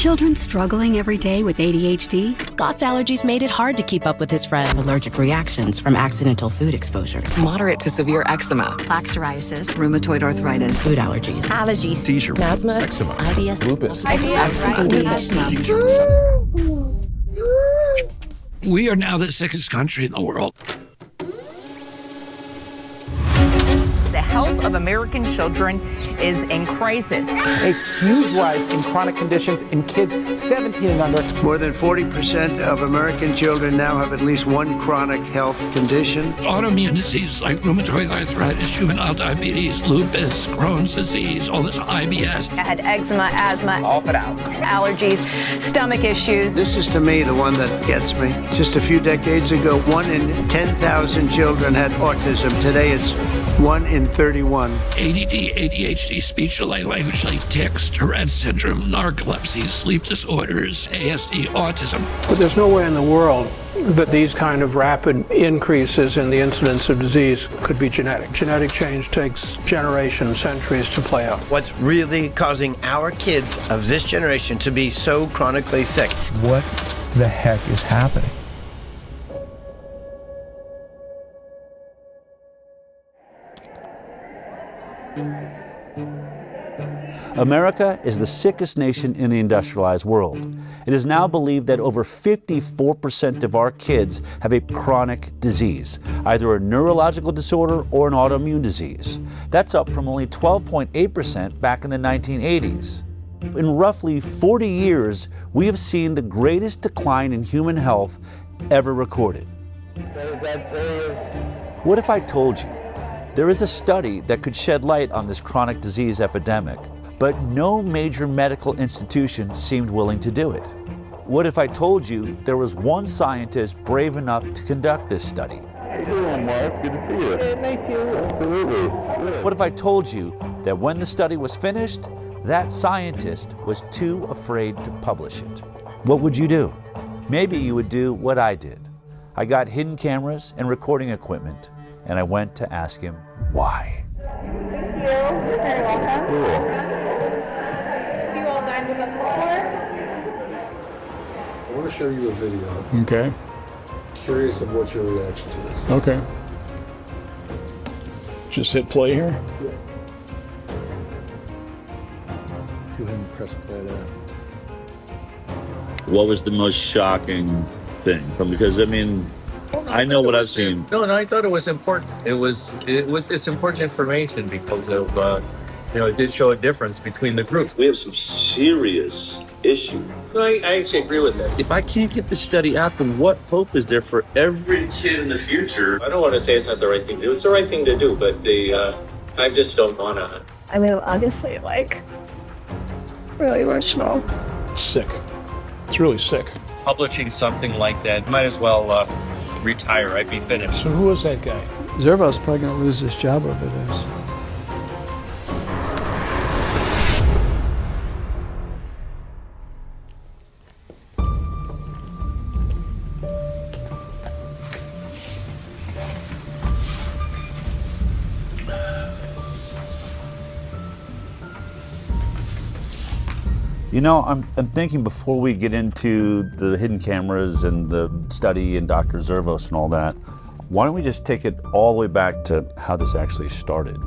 children struggling every day with ADHD? Scott's allergies made it hard to keep up with his friends. Allergic reactions from accidental food exposure. Moderate to severe eczema. Plaque psoriasis. Rheumatoid arthritis. Food allergies. Allergies. Seizure. Asthma. Eczema. IBS. Lupus. We are now the sickest country in the world. The health of American children is in crisis. A huge rise in chronic conditions in kids 17 and under. More than 40% of American children now have at least one chronic health condition. Autoimmune disease like rheumatoid arthritis, juvenile diabetes, lupus, Crohn's disease, all this IBS. I had eczema, asthma, all but out. Allergies, stomach issues. This is to me the one that gets me. Just a few decades ago, 1 in 10,000 children had autism. Today it's 1 in 31. ADD, ADHD, speech delay, language delay, tics, Tourette's syndrome, narcolepsy, sleep disorders, ASD, autism. But there's no way in the world that these kind of rapid increases in the incidence of disease could be genetic. Genetic change takes generations, centuries to play out. What's really causing our kids of this generation to be so chronically sick? What the heck is happening? America is the sickest nation in the industrialized world. It is now believed that over 54% of our kids have a chronic disease, either a neurological disorder or an autoimmune disease. That's up from only 12.8% back in the 1980s. In roughly 40 years, we have seen the greatest decline in human health ever recorded. What if I told you there is a study that could shed light on this chronic disease epidemic, but no major medical institution seemed willing to do it? What if I told you there was one scientist brave enough to conduct this study? How you doing, Mark? Good to see you. Yeah, nice to see you. Absolutely. Yeah. What if I told you that when the study was finished, that scientist was too afraid to publish it? What would you do? Maybe you would do what I did. I got hidden cameras and recording equipment, and I went to ask him why. Thank you. You're very welcome. Cool. Have you all dined with us before? I want to show you a video. Okay. Curious of what's your reaction to this. Okay. Just hit play here. Yeah. Go ahead and press play there. What was the most shocking thing? Because I mean, I know what I've seen. No, I thought it was important. It's important information because of it did show a difference between the groups. We have some serious issues. No, I actually agree with that. If I can't get this study out, then what hope is there for every kid in the future? I don't want to say it's not the right thing to do. It's the right thing to do, but I just don't want to. I mean, obviously, really emotional. Sick. It's really sick. Publishing something like that, might as well retire. I'd be finished. So who was that guy? Zervo's probably going to lose his job over this. You know, I'm thinking before we get into the hidden cameras and the study and Dr. Zervos and all that, why don't we just take it all the way back to how this actually started?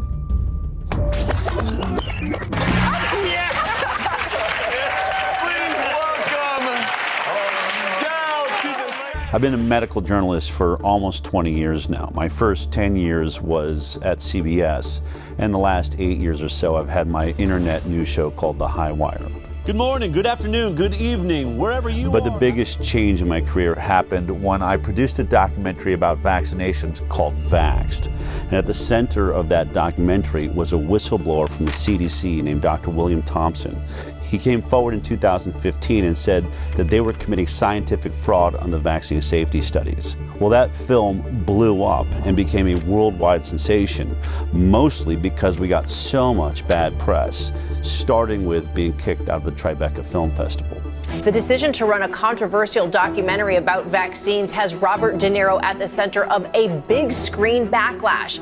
I've been a medical journalist for almost 20 years now. My first 10 years was at CBS, and the last 8 years or so I've had my internet news show called The High Wire. Good morning, good afternoon, good evening, wherever you are. But the biggest change in my career happened when I produced a documentary about vaccinations called Vaxxed. And at the center of that documentary was a whistleblower from the CDC named Dr. William Thompson. He came forward in 2015 and said that they were committing scientific fraud on the vaccine safety studies. Well, that film blew up and became a worldwide sensation, mostly because we got so much bad press, starting with being kicked out of the Tribeca Film Festival. The decision to run a controversial documentary about vaccines has Robert De Niro at the center of a big screen backlash.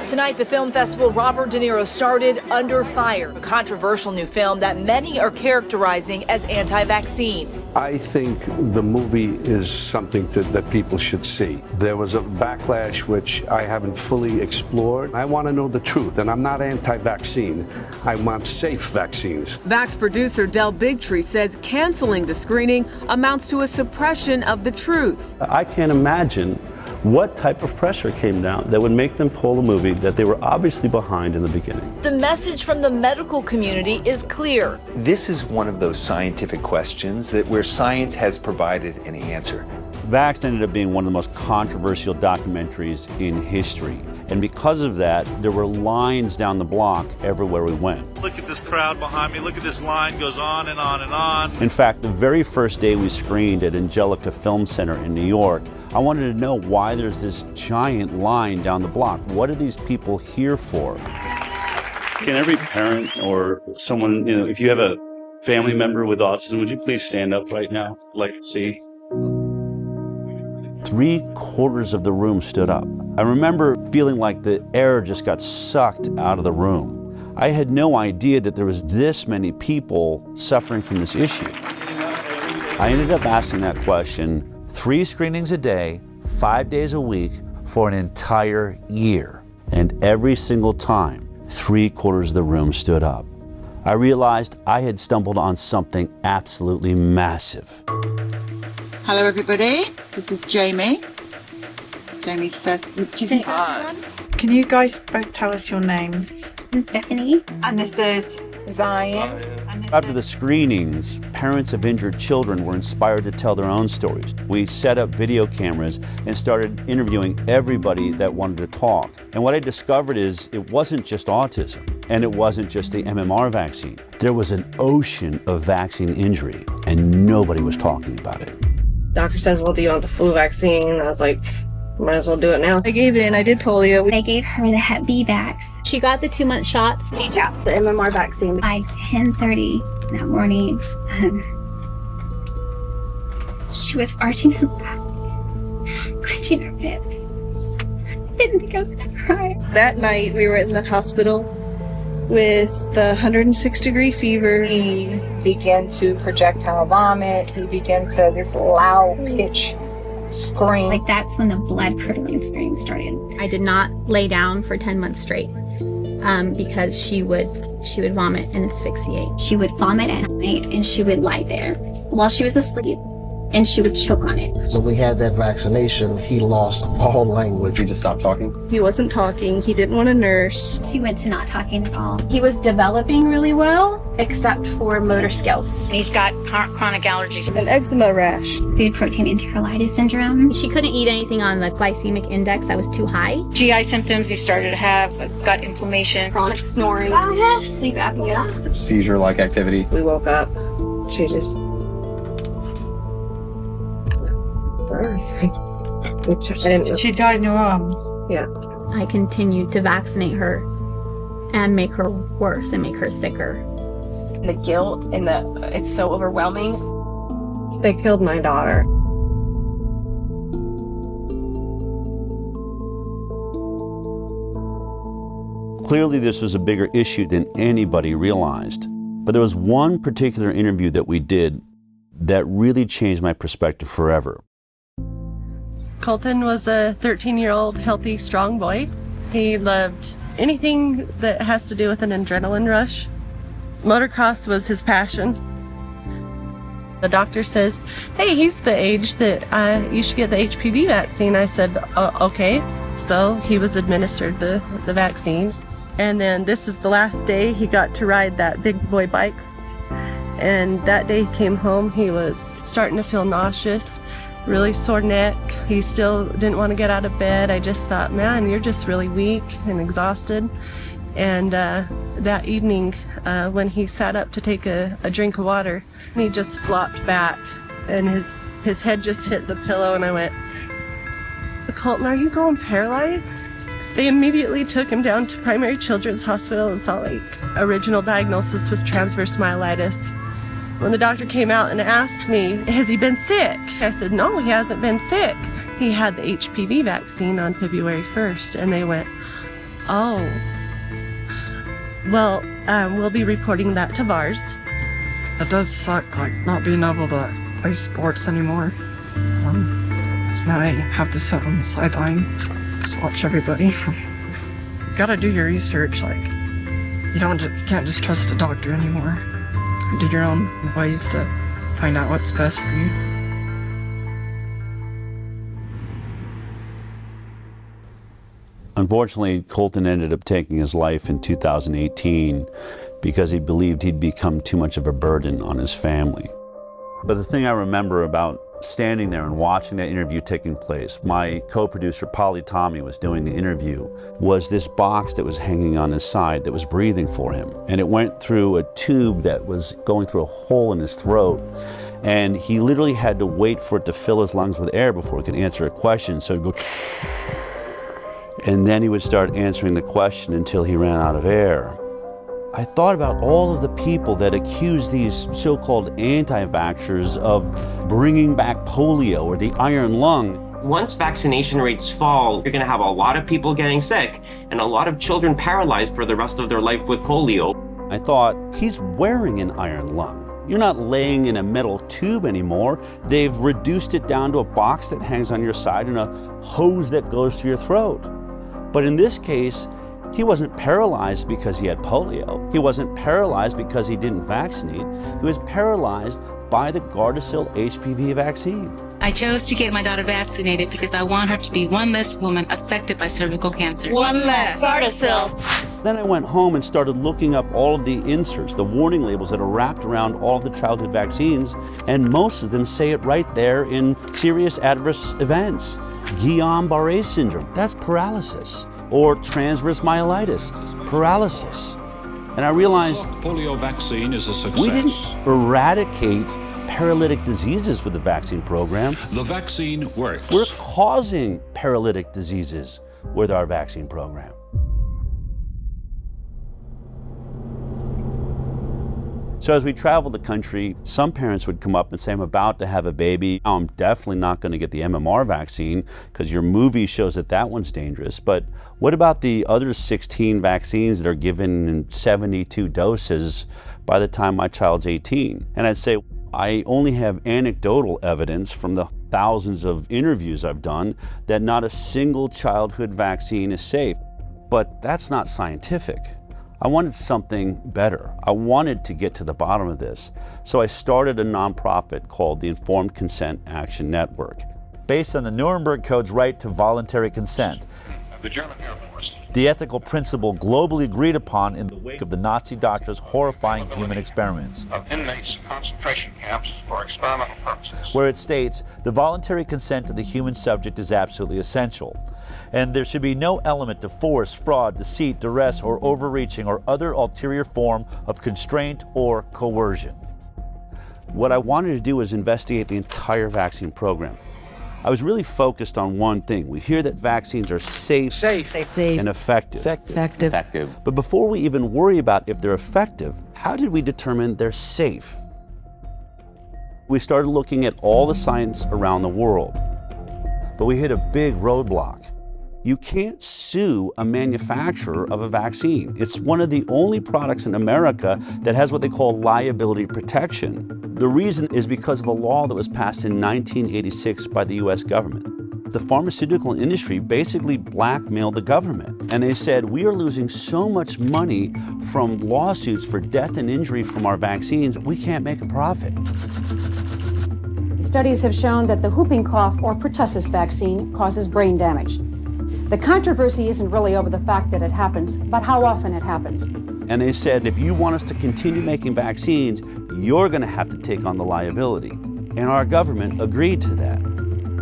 Tonight, the film festival Robert De Niro started Under Fire, a controversial new film that many are characterizing as anti-vaccine. I think the movie is something that people should see. There was a backlash which I haven't fully explored. I want to know the truth, and I'm not anti-vaccine. I want safe vaccines. Vax producer Del Bigtree says canceling the screening amounts to a suppression of the truth. I can't imagine what type of pressure came down that would make them pull a movie that they were obviously behind in the beginning. The message from the medical community is clear. This is one of those scientific questions that where science has provided an answer. Vaxxed ended up being one of the most controversial documentaries in history. And because of that, there were lines down the block everywhere we went. Look at this crowd behind me. Look at this line goes on and on and on. In fact, the very first day we screened at Angelica Film Center in New York, I wanted to know why there's this giant line down the block. What are these people here for? Can every parent or someone, if you have a family member with autism, would you please stand up right now? I'd like to see. 3/4 of the room stood up. I remember feeling like the air just got sucked out of the room. I had no idea that there was this many people suffering from this issue. I ended up asking that question 3 screenings a day, 5 days a week for an entire year. And every single time, 3/4 of the room stood up. I realized I had stumbled on something absolutely massive. Hello everybody, this is Jamie. Jamie's first. Can you guys both tell us your names? I'm Stephanie. And this is Zion. After the screenings, parents of injured children were inspired to tell their own stories. We set up video cameras and started interviewing everybody that wanted to talk. And what I discovered is it wasn't just autism, and it wasn't just the MMR vaccine. There was an ocean of vaccine injury, and nobody was talking about it. Doctor says, well, do you want the flu vaccine? I was like, might as well do it now. I gave it and I did polio. They gave her the Hep B vax. She got the 2-month shots. Detail. The MMR vaccine. By 10:30 that morning, she was arching her back, clenching her fists. I didn't think I was gonna cry. That night we were in the hospital with the 106-degree fever. He began to projectile vomit. He began to this loud pitch scream. Like that's when the blood curdling scream started. I did not lay down for 10 months straight because she would vomit and asphyxiate. She would vomit at night and she would lie there while she was asleep and she would choke on it. When we had that vaccination, he lost all language. He just stopped talking? He wasn't talking. He didn't want to nurse. He went to not talking at all. He was developing really well, except for motor skills. He's got chronic allergies. An eczema rash. Food protein enterolitis syndrome. She couldn't eat anything on the glycemic index that was too high. GI symptoms. He started to have gut inflammation. Chronic snoring. Sleep apnea. Seizure-like activity. We woke up. She just... She died in your arms. Yeah. I continued to vaccinate her and make her worse and make her sicker. The guilt and it's so overwhelming. They killed my daughter. Clearly, this was a bigger issue than anybody realized. But there was one particular interview that we did that really changed my perspective forever. Colton was a 13-year-old healthy, strong boy. He loved anything that has to do with an adrenaline rush. Motocross was his passion. The doctor says, hey, he's the age that you should get the HPV vaccine. I said, okay. So he was administered the vaccine. And then this is the last day he got to ride that big boy bike. And that day he came home, he was starting to feel nauseous, really sore neck. He still didn't want to get out of bed. I just thought, man, you're just really weak and exhausted. And that evening, when he sat up to take a drink of water, he just flopped back and his head just hit the pillow, and I went, Colton, are you going paralyzed? They immediately took him down to Primary Children's Hospital in Salt Lake. Original diagnosis was transverse myelitis. When the doctor came out and asked me, has he been sick? I said, no, he hasn't been sick. He had the HPV vaccine on February 1st, and they went, oh, well, we'll be reporting that to VARS. It does suck, like, not being able to play sports anymore. Now I have to sit on the sideline, just watch everybody. You gotta do your research, like, you can't just trust a doctor anymore. Do your own ways to find out what's best for you. Unfortunately, Colton ended up taking his life in 2018 because he believed he'd become too much of a burden on his family. But the thing I remember about standing there and watching that interview taking place, my co-producer Polly Tommy was doing the interview, was this box that was hanging on his side that was breathing for him. And it went through a tube that was going through a hole in his throat. And he literally had to wait for it to fill his lungs with air before he could answer a question. So he'd go, and then he would start answering the question until he ran out of air. I thought about all of the people that accuse these so-called anti-vaxxers of bringing back polio or the iron lung. Once vaccination rates fall, you're going to have a lot of people getting sick and a lot of children paralyzed for the rest of their life with polio. I thought, he's wearing an iron lung. You're not laying in a metal tube anymore. They've reduced it down to a box that hangs on your side and a hose that goes to your throat. But in this case, he wasn't paralyzed because he had polio. He wasn't paralyzed because he didn't vaccinate. He was paralyzed by the Gardasil HPV vaccine. I chose to get my daughter vaccinated because I want her to be one less woman affected by cervical cancer. One less. Gardasil. Then I went home and started looking up all of the inserts, the warning labels that are wrapped around all of the childhood vaccines, and most of them say it right there in serious adverse events. Guillain-Barré syndrome, that's paralysis. Or transverse myelitis, paralysis. And I realized polio vaccine is a success. We didn't eradicate paralytic diseases with the vaccine program. The vaccine works. We're causing paralytic diseases with our vaccine program. So as we travel the country, some parents would come up and say, I'm about to have a baby. I'm definitely not going to get the MMR vaccine because your movie shows that that one's dangerous. But what about the other 16 vaccines that are given in 72 doses by the time my child's 18? And I'd say, I only have anecdotal evidence from the thousands of interviews I've done that not a single childhood vaccine is safe. But that's not scientific. I wanted something better. I wanted to get to the bottom of this. So I started a nonprofit called the Informed Consent Action Network. Based on the Nuremberg Code's right to voluntary consent, the German Air Force, the ethical principle globally agreed upon in the wake of the Nazi doctors' horrifying human experiments, of inmates in concentration camps for experimental purposes, where it states the voluntary consent of the human subject is absolutely essential, and there should be no element of force, fraud, deceit, duress, or overreaching or other ulterior form of constraint or coercion. What I wanted to do was investigate the entire vaccine program. I was really focused on one thing. We hear that vaccines are safe and effective. But before we even worry about if they're effective, how did we determine they're safe? We started looking at all the science around the world, but we hit a big roadblock. You can't sue a manufacturer of a vaccine. It's one of the only products in America that has what they call liability protection. The reason is because of a law that was passed in 1986 by the US government. The pharmaceutical industry basically blackmailed the government, and they said, we are losing so much money from lawsuits for death and injury from our vaccines, we can't make a profit. Studies have shown that the whooping cough or pertussis vaccine causes brain damage. The controversy isn't really over the fact that it happens, but how often it happens. And they said, if you want us to continue making vaccines, you're going to have to take on the liability. And our government agreed to that.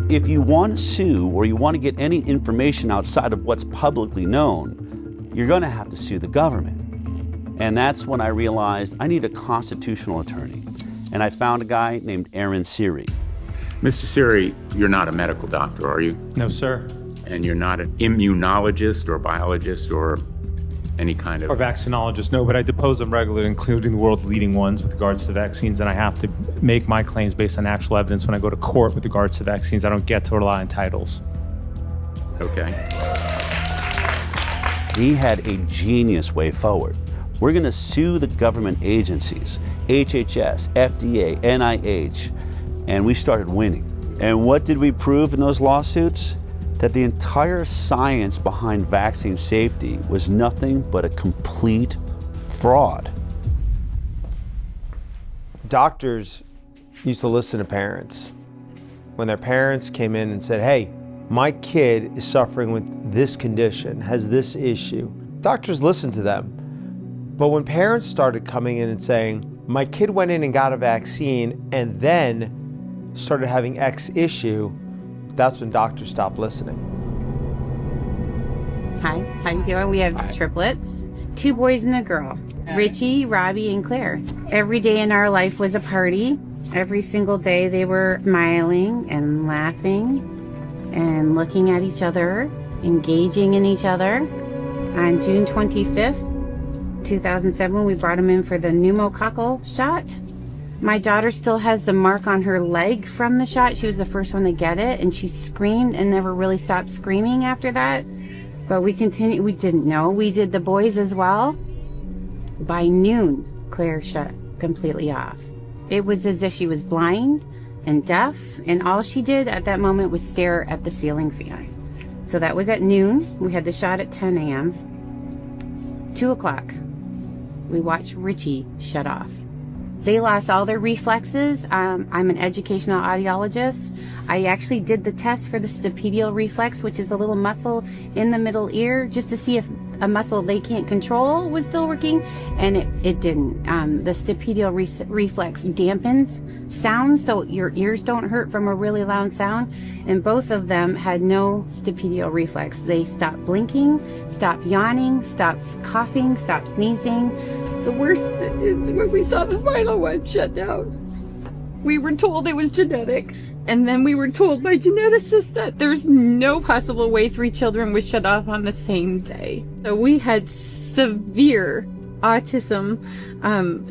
If you want to sue or you want to get any information outside of what's publicly known, you're going to have to sue the government. And that's when I realized I need a constitutional attorney. And I found a guy named Aaron Siri. Mr. Siri, you're not a medical doctor, are you? No, sir. And you're not an immunologist or biologist or any kind of... Or vaccinologists, no, but I depose them regularly, including the world's leading ones with regards to vaccines, and I have to make my claims based on actual evidence when I go to court with regards to vaccines. I don't get to rely on titles. Okay. He had a genius way forward. We're going to sue the government agencies, HHS, FDA, NIH, and we started winning. And what did we prove in those lawsuits? That the entire science behind vaccine safety was nothing but a complete fraud. Doctors used to listen to parents. When their parents came in and said, hey, my kid is suffering with this condition, has this issue, doctors listened to them. But when parents started coming in and saying, my kid went in and got a vaccine and then started having X issue, that's when doctors stopped listening. Hi, how you doing? We have triplets, 2 boys and a girl, Richie, Robbie, and Claire. Every day in our life was a party. Every single day they were smiling and laughing and looking at each other, engaging in each other. On June 25th, 2007, we brought them in for the pneumococcal shot. My daughter still has the mark on her leg from the shot. She was the first one to get it, and she screamed and never really stopped screaming after that. But we continued. We didn't know. We did the boys as well. By noon, Claire shut completely off. It was as if she was blind and deaf, and all she did at that moment was stare at the ceiling fan. So that was at noon. We had the shot at 10 a.m. 2 o'clock, we watched Richie shut off. They lost all their reflexes. I'm an educational audiologist. I actually did the test for the stapedial reflex, which is a little muscle in the middle ear, just to see if a muscle they can't control was still working, and it didn't. The stapedial reflex dampens sound so your ears don't hurt from a really loud sound, and both of them had no stapedial reflex. They stopped blinking, stopped yawning, stopped coughing, stopped sneezing. The worst is when we saw the final one shut down. We were told it was genetic, and then we were told by geneticists that there's no possible way 3 children would shut off on the same day. So we had severe autism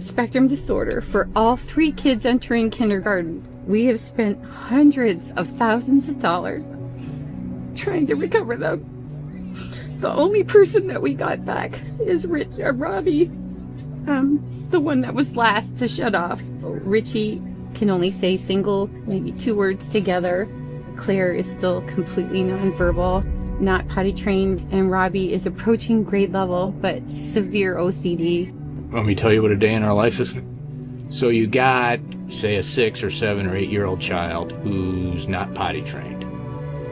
spectrum disorder for all 3 kids entering kindergarten. We have spent hundreds of thousands of dollars trying to recover them. The only person that we got back is Robbie, the one that was last to shut off. Richie can only say single, maybe 2 words together. Claire is still completely nonverbal, not potty trained, and Robbie is approaching grade level, but severe OCD. Let me tell you what a day in our life is. So you got, say, a 6 or 7 or 8 year old child who's not potty trained,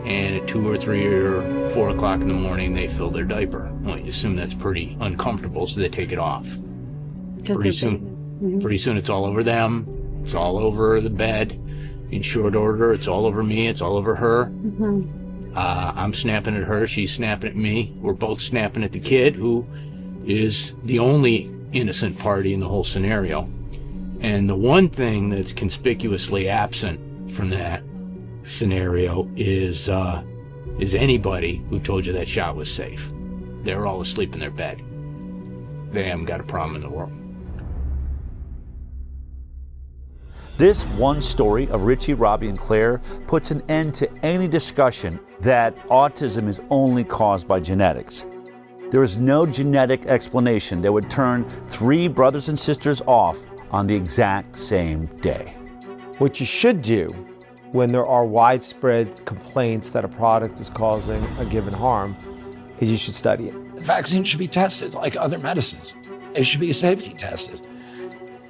and at 2 or 3 or 4 o'clock in the morning they fill their diaper. Well, you assume that's pretty uncomfortable, so they take it off. Pretty soon it's all over them. It's all over the bed. In short order, it's all over me. It's all over her. I'm snapping at her. She's snapping at me. We're both snapping at the kid, who is the only innocent party in the whole scenario. And the one thing that's conspicuously absent from that scenario is anybody who told you that shot was safe. They were all asleep in their bed. They haven't got a problem in the world. This one story of Richie, Robbie, and Claire puts an end to any discussion that autism is only caused by genetics. There is no genetic explanation that would turn 3 brothers and sisters off on the exact same day. What you should do when there are widespread complaints that a product is causing a given harm is you should study it. Vaccines should be tested like other medicines. They should be safety tested.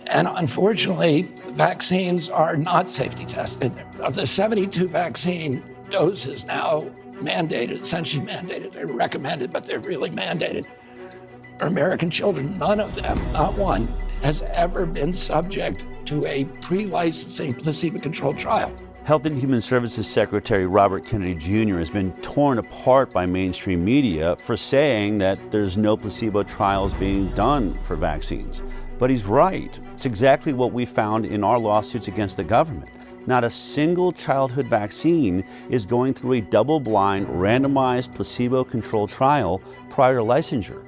And unfortunately, vaccines are not safety tested. Of the 72 vaccine doses now mandated, essentially mandated, they're recommended, but they're really mandated for American children, none of them, not one, has ever been subject to a pre-licensing placebo-controlled trial. Health and Human Services Secretary Robert Kennedy Jr. has been torn apart by mainstream media for saying that there's no placebo trials being done for vaccines. But he's right. It's exactly what we found in our lawsuits against the government. Not a single childhood vaccine is going through a double-blind, randomized, placebo-controlled trial prior to licensure.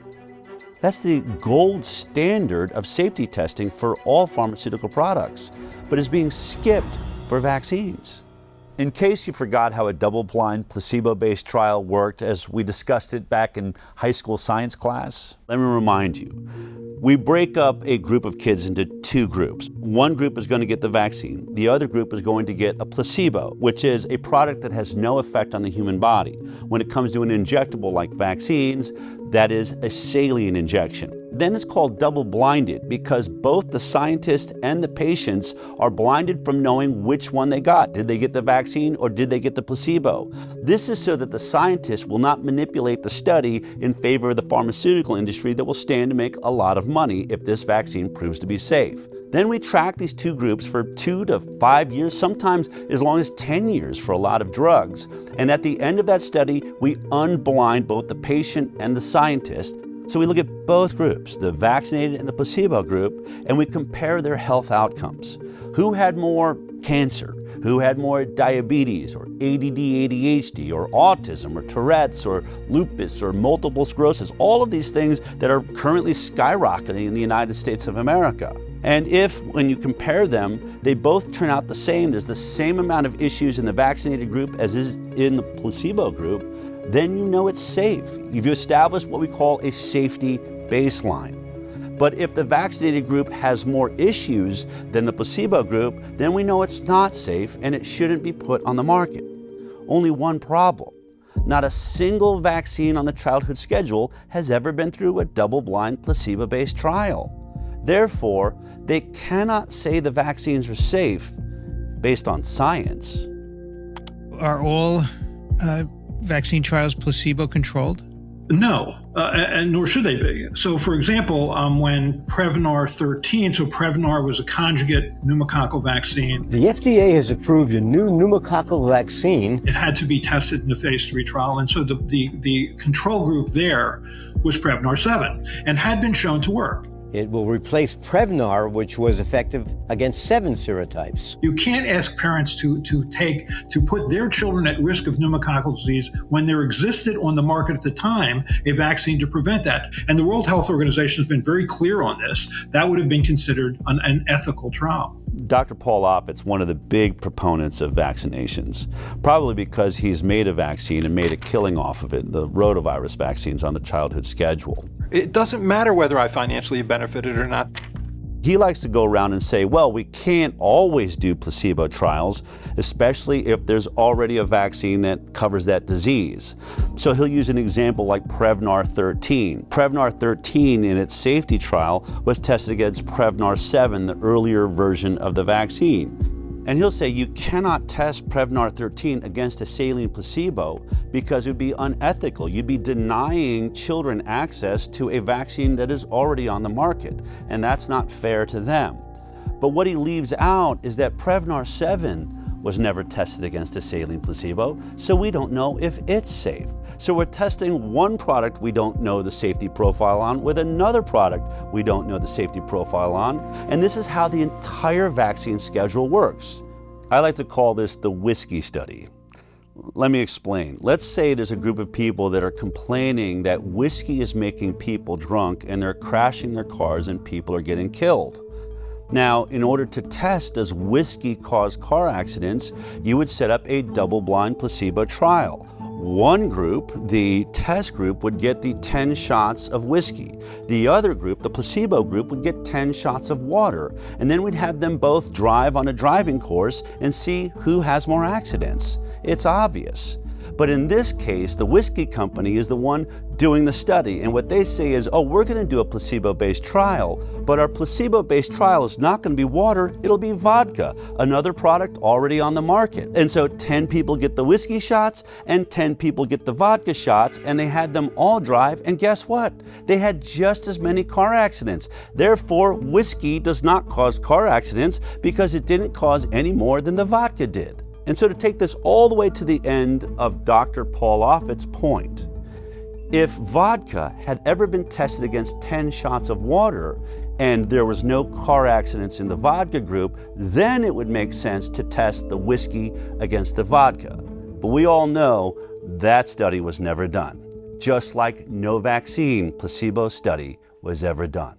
That's the gold standard of safety testing for all pharmaceutical products, but is being skipped for vaccines. In case you forgot how a double-blind, placebo-based trial worked as we discussed it back in high school science class, let me remind you. We break up a group of kids into two groups. One group is going to get the vaccine. The other group is going to get a placebo, which is a product that has no effect on the human body. When it comes to an injectable like vaccines, that is a saline injection. Then it's called double-blinded because both the scientists and the patients are blinded from knowing which one they got. Did they get the vaccine or did they get the placebo? This is so that the scientists will not manipulate the study in favor of the pharmaceutical industry that will stand to make a lot of money if this vaccine proves to be safe. Then we track these two groups for 2 to 5 years, sometimes as long as 10 years for a lot of drugs. And at the end of that study, we unblind both the patient and the scientist. So we look at both groups, the vaccinated and the placebo group, and we compare their health outcomes. Who had more cancer? Who had more diabetes or ADD, ADHD or autism or Tourette's or lupus or multiple sclerosis? All of these things that are currently skyrocketing in the United States of America. And if, when you compare them, they both turn out the same, there's the same amount of issues in the vaccinated group as is in the placebo group, then you know it's safe. You've established what we call a safety baseline. But if the vaccinated group has more issues than the placebo group, then we know it's not safe and it shouldn't be put on the market. Only one problem. Not a single vaccine on the childhood schedule has ever been through a double-blind, placebo-based trial. Therefore, they cannot say the vaccines are safe based on science. Are all vaccine trials placebo-controlled? No, and nor should they be. So, for example, when Prevnar 13, so Prevnar was a conjugate pneumococcal vaccine. The FDA has approved a new pneumococcal vaccine. It had to be tested in the phase 3 trial, and so the control group there was Prevnar 7 and had been shown to work. It will replace Prevnar, which was effective against 7 serotypes. You can't ask parents to put their children at risk of pneumococcal disease when there existed on the market at the time a vaccine to prevent that. And the World Health Organization has been very clear on this. That would have been considered an ethical trial. Dr. Paul Offit's one of the big proponents of vaccinations, probably because he's made a vaccine and made a killing off of it, the rotavirus vaccines on the childhood schedule. It doesn't matter whether I financially benefited or not. He likes to go around and say, well, we can't always do placebo trials, especially if there's already a vaccine that covers that disease. So he'll use an example like Prevnar 13. Prevnar 13 in its safety trial was tested against Prevnar 7, the earlier version of the vaccine. And he'll say you cannot test Prevnar 13 against a saline placebo because it would be unethical. You'd be denying children access to a vaccine that is already on the market, and that's not fair to them. But what he leaves out is that Prevnar 7 was never tested against a saline placebo, so we don't know if it's safe. So we're testing one product we don't know the safety profile on with another product we don't know the safety profile on, and this is how the entire vaccine schedule works. I like to call this the whiskey study. Let me explain. Let's say there's a group of people that are complaining that whiskey is making people drunk and they're crashing their cars and people are getting killed. Now, in order to test does whiskey cause car accidents, you would set up a double-blind placebo trial. One group, the test group, would get the 10 shots of whiskey. The other group, the placebo group, would get 10 shots of water. And then we'd have them both drive on a driving course and see who has more accidents. It's obvious. But in this case, the whiskey company is the one doing the study. And what they say is, oh, we're going to do a placebo-based trial, but our placebo-based trial is not going to be water, it'll be vodka, another product already on the market. And so 10 people get the whiskey shots and 10 people get the vodka shots, and they had them all drive, and guess what? They had just as many car accidents. Therefore, whiskey does not cause car accidents because it didn't cause any more than the vodka did. And so to take this all the way to the end of Dr. Paul Offit's point, if vodka had ever been tested against 10 shots of water and there was no car accidents in the vodka group, then it would make sense to test the whiskey against the vodka. But we all know that study was never done, just like no vaccine placebo study was ever done.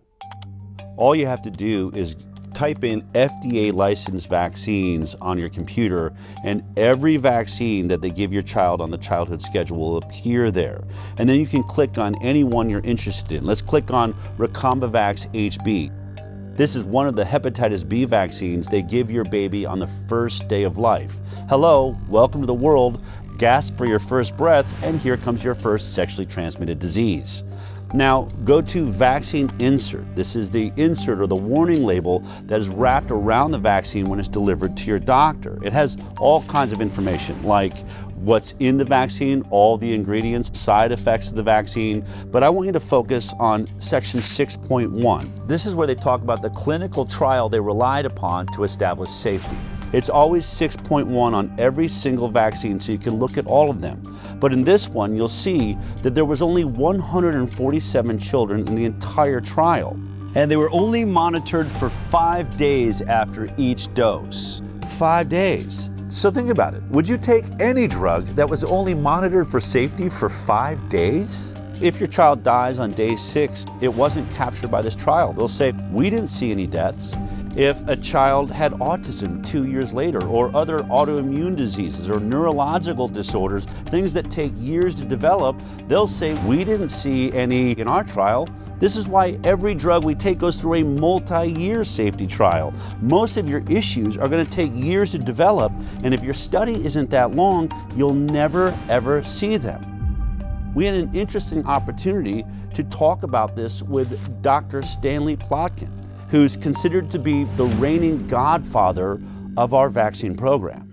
All you have to do is type in FDA licensed vaccines on your computer, and every vaccine that they give your child on the childhood schedule will appear there. And then you can click on any one you're interested in. Let's click on Recombavax HB. This is one of the hepatitis B vaccines they give your baby on the first day of life. Hello, welcome to the world. Gasp for your first breath, and here comes your first sexually transmitted disease. Now, go to Vaccine Insert. This is the insert or the warning label that is wrapped around the vaccine when it's delivered to your doctor. It has all kinds of information like what's in the vaccine, all the ingredients, side effects of the vaccine, but I want you to focus on section 6.1. This is where they talk about the clinical trial they relied upon to establish safety. It's always 6.1 on every single vaccine, so you can look at all of them. But in this one, you'll see that there was only 147 children in the entire trial. And they were only monitored for 5 days after each dose. 5 days. So think about it. Would you take any drug that was only monitored for safety for 5 days? If your child dies on day 6, it wasn't captured by this trial. They'll say, we didn't see any deaths. If a child had autism 2 years later, or other autoimmune diseases or neurological disorders, things that take years to develop, they'll say, we didn't see any in our trial. This is why every drug we take goes through a multi-year safety trial. Most of your issues are going to take years to develop, and if your study isn't that long, you'll never ever see them. We had an interesting opportunity to talk about this with Dr. Stanley Plotkin, who's considered to be the reigning godfather of our vaccine program.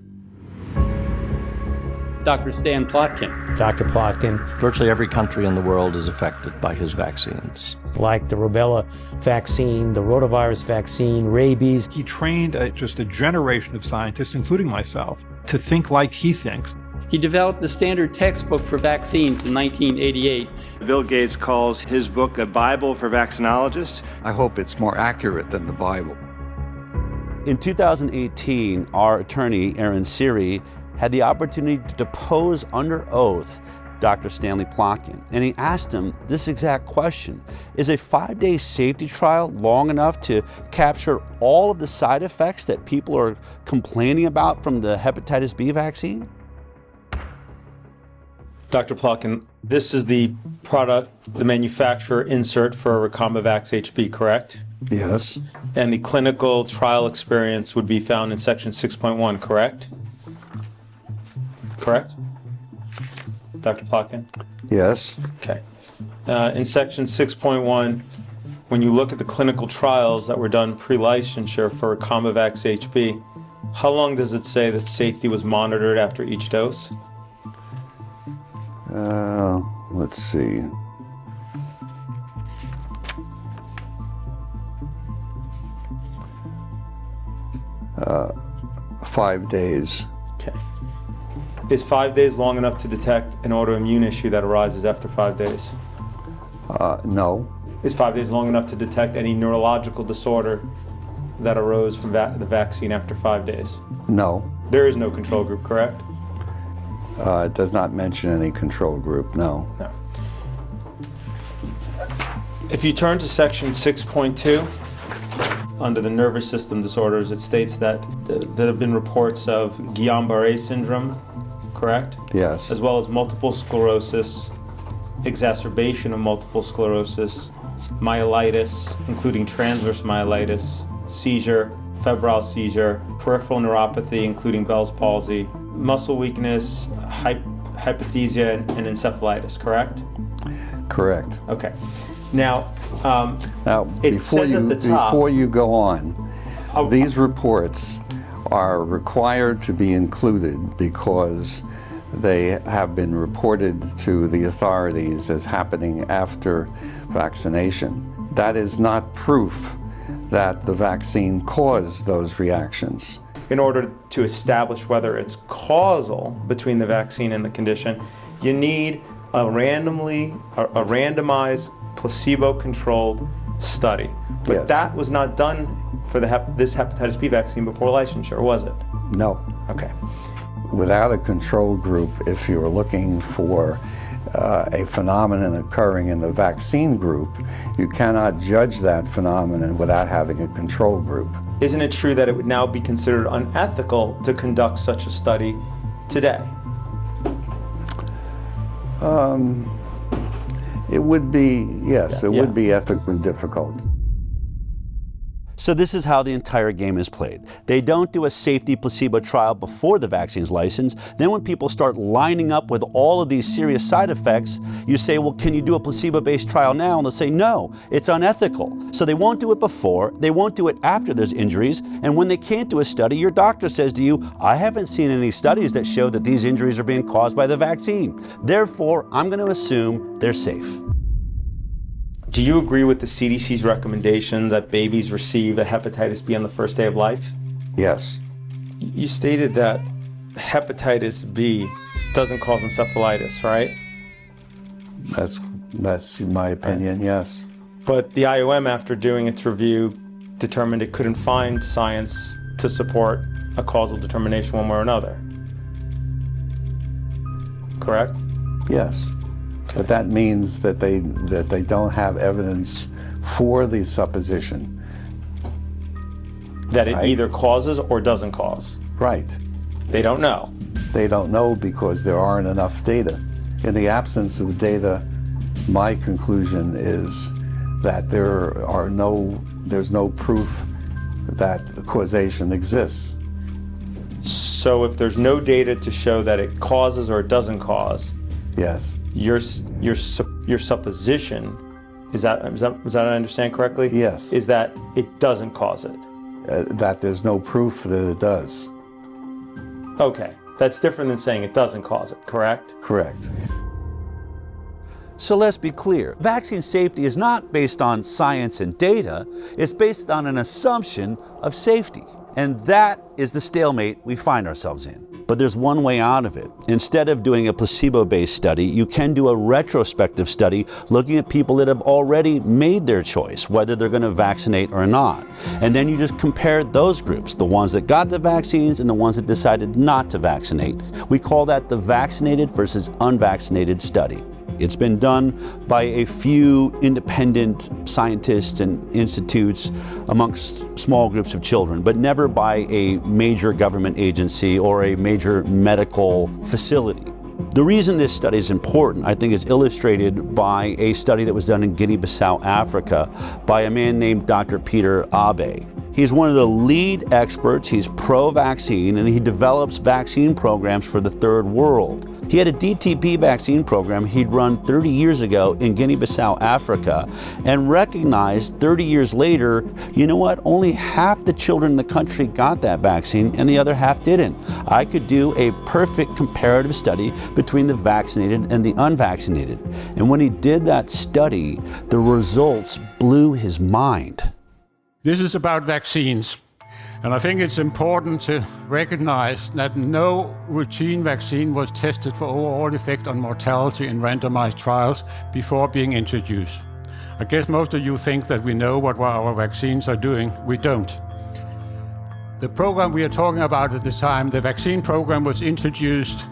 Dr. Stan Plotkin. Dr. Plotkin. Virtually every country in the world is affected by his vaccines. Like the rubella vaccine, the rotavirus vaccine, rabies. He trained just a generation of scientists, including myself, to think like he thinks. He developed the standard textbook for vaccines in 1988. Bill Gates calls his book a Bible for vaccinologists. I hope it's more accurate than the Bible. In 2018, our attorney, Aaron Siri, had the opportunity to depose under oath Dr. Stanley Plotkin, and he asked him this exact question: is a 5-day safety trial long enough to capture all of the side effects that people are complaining about from the hepatitis B vaccine? Dr. Plotkin, this is the product, the manufacturer insert for Recombavax HB, correct? Yes. And the clinical trial experience would be found in section 6.1, correct? Correct? Dr. Plotkin? Yes. Okay. In section 6.1, when you look at the clinical trials that were done pre-licensure for Recombavax HB, how long does it say that safety was monitored after each dose? Let's see. Uh, 5 days. Okay. Is 5 days long enough to detect an autoimmune issue that arises after 5 days? No. Is 5 days long enough to detect any neurological disorder that arose from the vaccine after 5 days? No. There is no control group, correct? It does not mention any control group, no. No. If you turn to section 6.2, under the nervous system disorders, it states that there have been reports of Guillain-Barré syndrome, correct? Yes. As well as multiple sclerosis, exacerbation of multiple sclerosis, myelitis, including transverse myelitis, seizure, febrile seizure, peripheral neuropathy, including Bell's palsy, muscle weakness, hypothesia, and encephalitis, correct? Correct. Okay. Now, before you go on, these reports are required to be included because they have been reported to the authorities as happening after vaccination. That is not proof that the vaccine caused those reactions. In order to establish whether it's causal between the vaccine and the condition, you need a randomized, placebo-controlled study. But yes. That was not done for this hepatitis B vaccine before licensure, was it? No. Okay. Without a control group, if you're looking for a phenomenon occurring in the vaccine group, you cannot judge that phenomenon without having a control group. Isn't it true that it would now be considered unethical to conduct such a study today? It would be, yes, it would be ethically difficult. So this is how the entire game is played. They don't do a safety placebo trial before the vaccine's licensed. Then when people start lining up with all of these serious side effects, you say, well, can you do a placebo-based trial now? And they'll say, no, it's unethical. So they won't do it before, they won't do it after there's injuries, and when they can't do a study, your doctor says to you, I haven't seen any studies that show that these injuries are being caused by the vaccine. Therefore, I'm going to assume they're safe. Do you agree with the CDC's recommendation that babies receive a hepatitis B on the first day of life? Yes. You stated that hepatitis B doesn't cause encephalitis, right? That's my opinion, yes. But the IOM, after doing its review, determined it couldn't find science to support a causal determination one way or another. Correct? Yes. But that means that they don't have evidence for the supposition. That it either causes or doesn't cause. Right. They don't know. They don't know because there aren't enough data. In the absence of data, my conclusion is that there's no proof that causation exists. So if there's no data to show that it causes or it doesn't cause, yes. Your supposition, is that I understand correctly? Yes. Is that it doesn't cause it? That there's no proof that it does. Okay, that's different than saying it doesn't cause it, correct? Correct. So let's be clear, vaccine safety is not based on science and data, it's based on an assumption of safety. And that is the stalemate we find ourselves in. But there's one way out of it. Instead of doing a placebo-based study, you can do a retrospective study looking at people that have already made their choice, whether they're going to vaccinate or not. And then you just compare those groups, the ones that got the vaccines and the ones that decided not to vaccinate. We call that the vaccinated versus unvaccinated study. It's been done by a few independent scientists and institutes amongst small groups of children, but never by a major government agency or a major medical facility. The reason this study is important, I think, is illustrated by a study that was done in Guinea-Bissau, Africa, by a man named Dr. Peter Abe. He's one of the lead experts, he's pro-vaccine, and he develops vaccine programs for the third world. He had a DTP vaccine program he'd run 30 years ago in Guinea-Bissau, Africa, and recognized 30 years later, you know what, only half the children in the country got that vaccine and the other half didn't. I could do a perfect comparative study between the vaccinated and the unvaccinated. And when he did that study, the results blew his mind. This is about vaccines. And I think it's important to recognize that no routine vaccine was tested for overall effect on mortality in randomized trials before being introduced. I guess most of you think that we know what our vaccines are doing. We don't. The program we are talking about at the time, the vaccine program, was introduced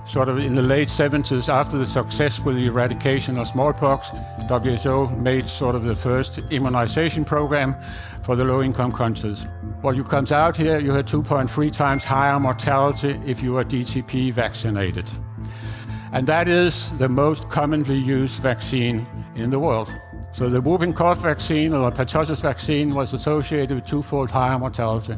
sort of in the late 70s after the successful eradication of smallpox. WHO made sort of the first immunization program for the low-income countries. What comes out here, you had 2.3 times higher mortality if you are DTP vaccinated. And that is the most commonly used vaccine in the world. So the whooping cough vaccine or pertussis vaccine was associated with twofold higher mortality.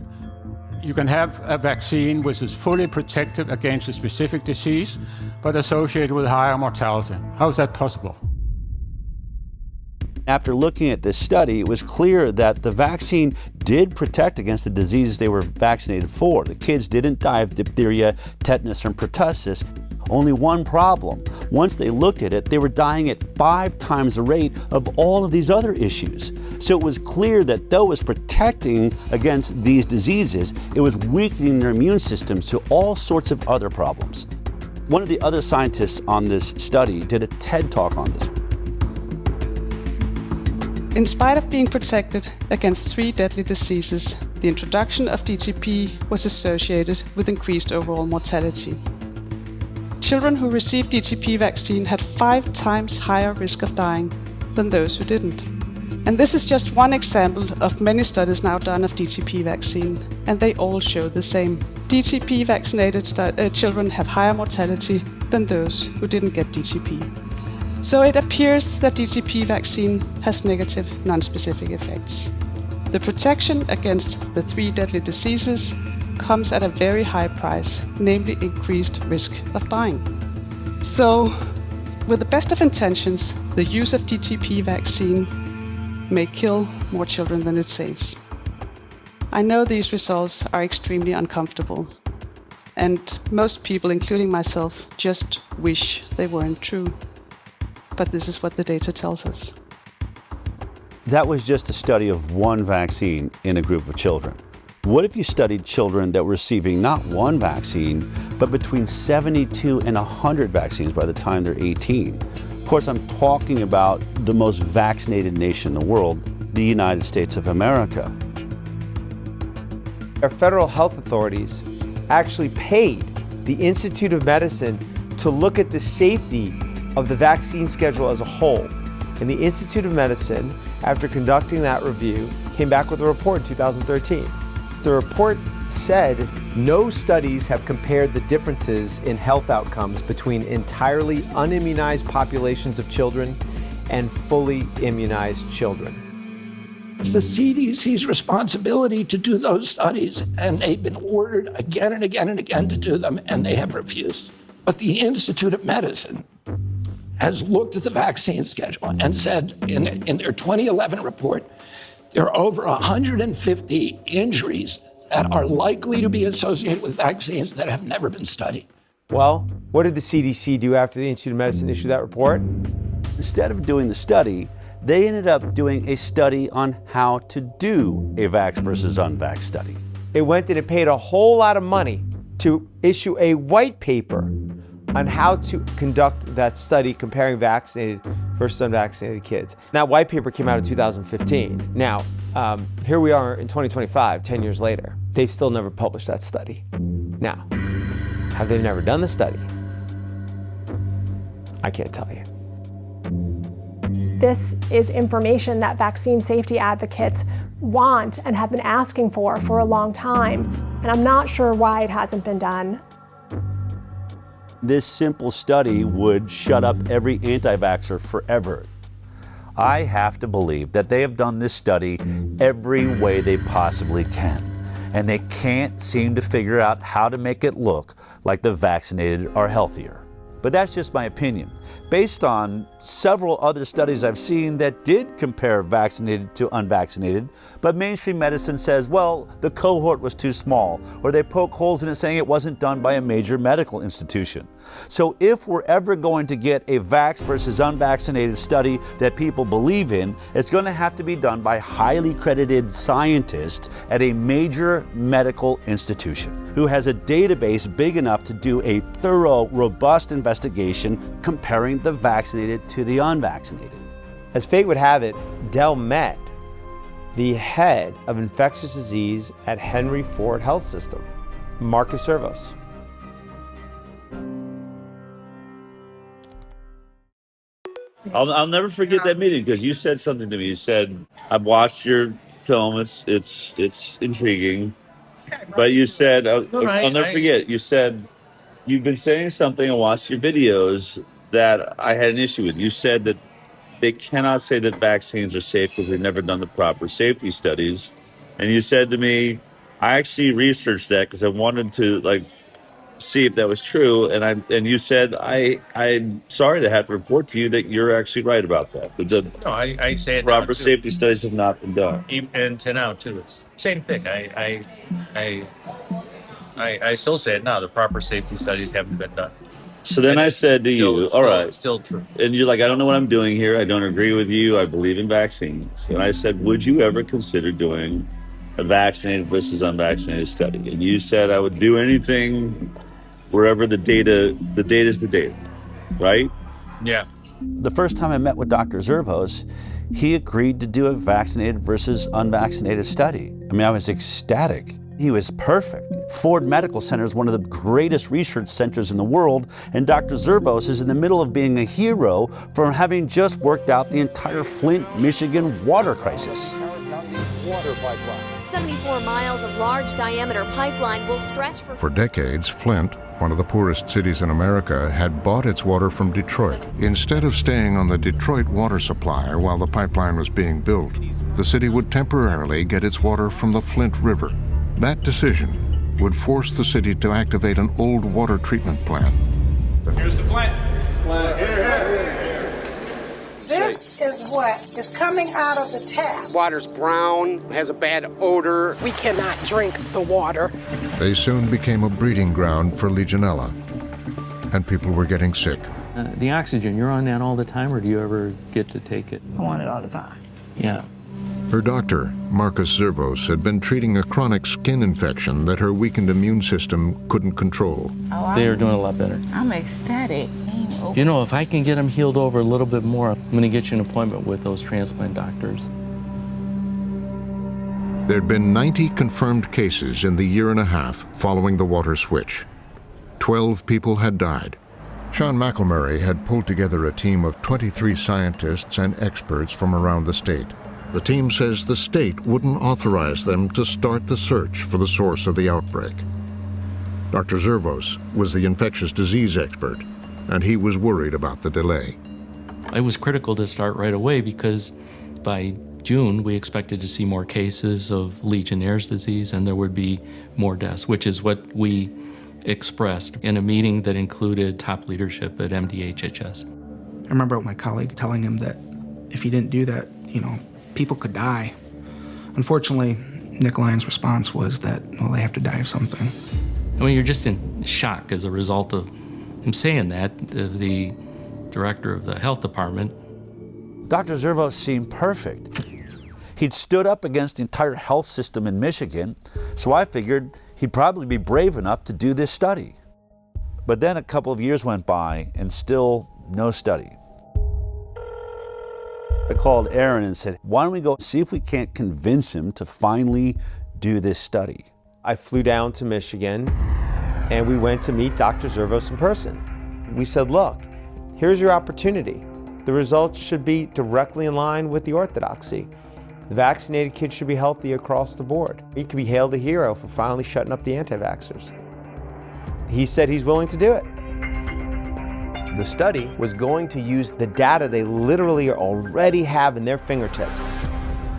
You can have a vaccine which is fully protective against a specific disease, but associated with higher mortality. How is that possible? After looking at this study, it was clear that the vaccine did protect against the diseases they were vaccinated for. The kids didn't die of diphtheria, tetanus, and pertussis. Only one problem. Once they looked at it, they were dying at 5 times the rate of all of these other issues. So it was clear that though it was protecting against these diseases, it was weakening their immune systems to all sorts of other problems. One of the other scientists on this study did a TED Talk on this. In spite of being protected against 3 deadly diseases, the introduction of DTP was associated with increased overall mortality. children who received DTP vaccine had 5 times higher risk of dying than those who didn't. And this is just one example of many studies now done of DTP vaccine, and they all show the same. DTP vaccinated children have higher mortality than those who didn't get DTP. So it appears that DTP vaccine has negative non-specific effects. The protection against the 3 deadly diseases comes at a very high price, namely increased risk of dying. So, with the best of intentions, the use of DTP vaccine may kill more children than it saves. I know these results are extremely uncomfortable, and most people, including myself, just wish they weren't true. But this is what the data tells us. That was just a study of one vaccine in a group of children. What if you studied children that were receiving not one vaccine, but between 72 and 100 vaccines by the time they're 18? Of course, I'm talking about the most vaccinated nation in the world, the United States of America. Our federal health authorities actually paid the Institute of Medicine to look at the safety of the vaccine schedule as a whole. And the Institute of Medicine, after conducting that review, came back with a report in 2013. The report said no studies have compared the differences in health outcomes between entirely unimmunized populations of children and fully immunized children. It's the CDC's responsibility to do those studies, and they've been ordered again and again and again to do them, and they have refused. But the Institute of Medicine has looked at the vaccine schedule and said in their 2011 report, there are over 150 injuries that are likely to be associated with vaccines that have never been studied. Well, what did the CDC do after the Institute of Medicine issued that report? Instead of doing the study, they ended up doing a study on how to do a vax versus unvaxxed study. It went and it paid a whole lot of money to issue a white paper on how to conduct that study comparing vaccinated versus unvaccinated kids. That white paper came out in 2015. Now, here we are in 2025, 10 years later. They've still never published that study. Now, have they never done the study? I can't tell you. This is information that vaccine safety advocates want and have been asking for a long time, and I'm not sure why it hasn't been done. This simple study would shut up every anti-vaxxer forever. I have to believe that they have done this study every way they possibly can, and they can't seem to figure out how to make it look like the vaccinated are healthier. But that's just my opinion, based on several other studies I've seen that did compare vaccinated to unvaccinated, but mainstream medicine says, well, the cohort was too small, or they poke holes in it saying it wasn't done by a major medical institution. So if we're ever going to get a vax versus unvaccinated study that people believe in, it's going to have to be done by highly credited scientists at a major medical institution who has a database big enough to do a thorough, robust investigation comparing the vaccinated to the unvaccinated. As fate would have it, Dell met the head of infectious disease at Henry Ford Health System, Marcus Servos. I'll never forget that meeting because you said something to me. You said, "I've watched your film. It's intriguing." But you said, I'll never forget. You said you've been saying something and watched your videos that I had an issue with. You said that they cannot say that vaccines are safe because they've never done the proper safety studies. And you said to me, I actually researched that because I wanted to see if that was true. And you said, I'm sorry to have to report to you that you're actually right about that. No, I say it proper now, too. safety studies have not been done. And to now too, it's same thing. I still say it now. The proper safety studies haven't been done. So then I said to you, all right. Still true. And you're like, I don't know what I'm doing here. I don't agree with you. I believe in vaccines. And I said, would you ever consider doing a vaccinated versus unvaccinated study? And you said I would do anything wherever the data is the data, right? Yeah. The first time I met with Dr. Servos, he agreed to do a vaccinated versus unvaccinated study. I mean, I was ecstatic. He was perfect. Ford Medical Center is one of the greatest research centers in the world, and Dr. Zervos is in the middle of being a hero for having just worked out the entire Flint, Michigan water crisis. 74 miles of large diameter pipeline will stretch For decades, Flint, one of the poorest cities in America, had bought its water from Detroit. Instead of staying on the Detroit water supply while the pipeline was being built, the city would temporarily get its water from the Flint River. That decision would force the city to activate an old water treatment plant. Here's the plant. This is what is coming out of the tap. Water's brown, has a bad odor. We cannot drink the water. They soon became a breeding ground for Legionella, and people were getting sick. The oxygen, you're on that all the time, or do you ever get to take it? I want it all the time. Yeah. Her doctor, Marcus Zervos, had been treating a chronic skin infection that her weakened immune system couldn't control. They are doing a lot better. I'm ecstatic. You know, if I can get them healed over a little bit more, I'm going to get you an appointment with those transplant doctors. There'd been 90 confirmed cases in the year and a half following the water switch. 12 people had died. Sean McElmurray had pulled together a team of 23 scientists and experts from around the state. The team says the state wouldn't authorize them to start the search for the source of the outbreak. Dr. Zervos was the infectious disease expert, and he was worried about the delay. It was critical to start right away because by June we expected to see more cases of Legionnaire's disease and there would be more deaths, which is what we expressed in a meeting that included top leadership at MDHHS. I remember my colleague telling him that if he didn't do that, people could die. Unfortunately, Nick Lyon's response was that, well, they have to die of something. I mean, you're just in shock as a result of him saying that, the director of the health department. Dr. Zervos seemed perfect. He'd stood up against the entire health system in Michigan, so I figured he'd probably be brave enough to do this study. But then a couple of years went by and still no study. I called Aaron and said, why don't we go see if we can't convince him to finally do this study? I flew down to Michigan and we went to meet Dr. Zervos in person. We said, look, here's your opportunity. The results should be directly in line with the orthodoxy. The vaccinated kids should be healthy across the board. He could be hailed a hero for finally shutting up the anti-vaxxers. He said he's willing to do it. The study was going to use the data they literally already have in their fingertips.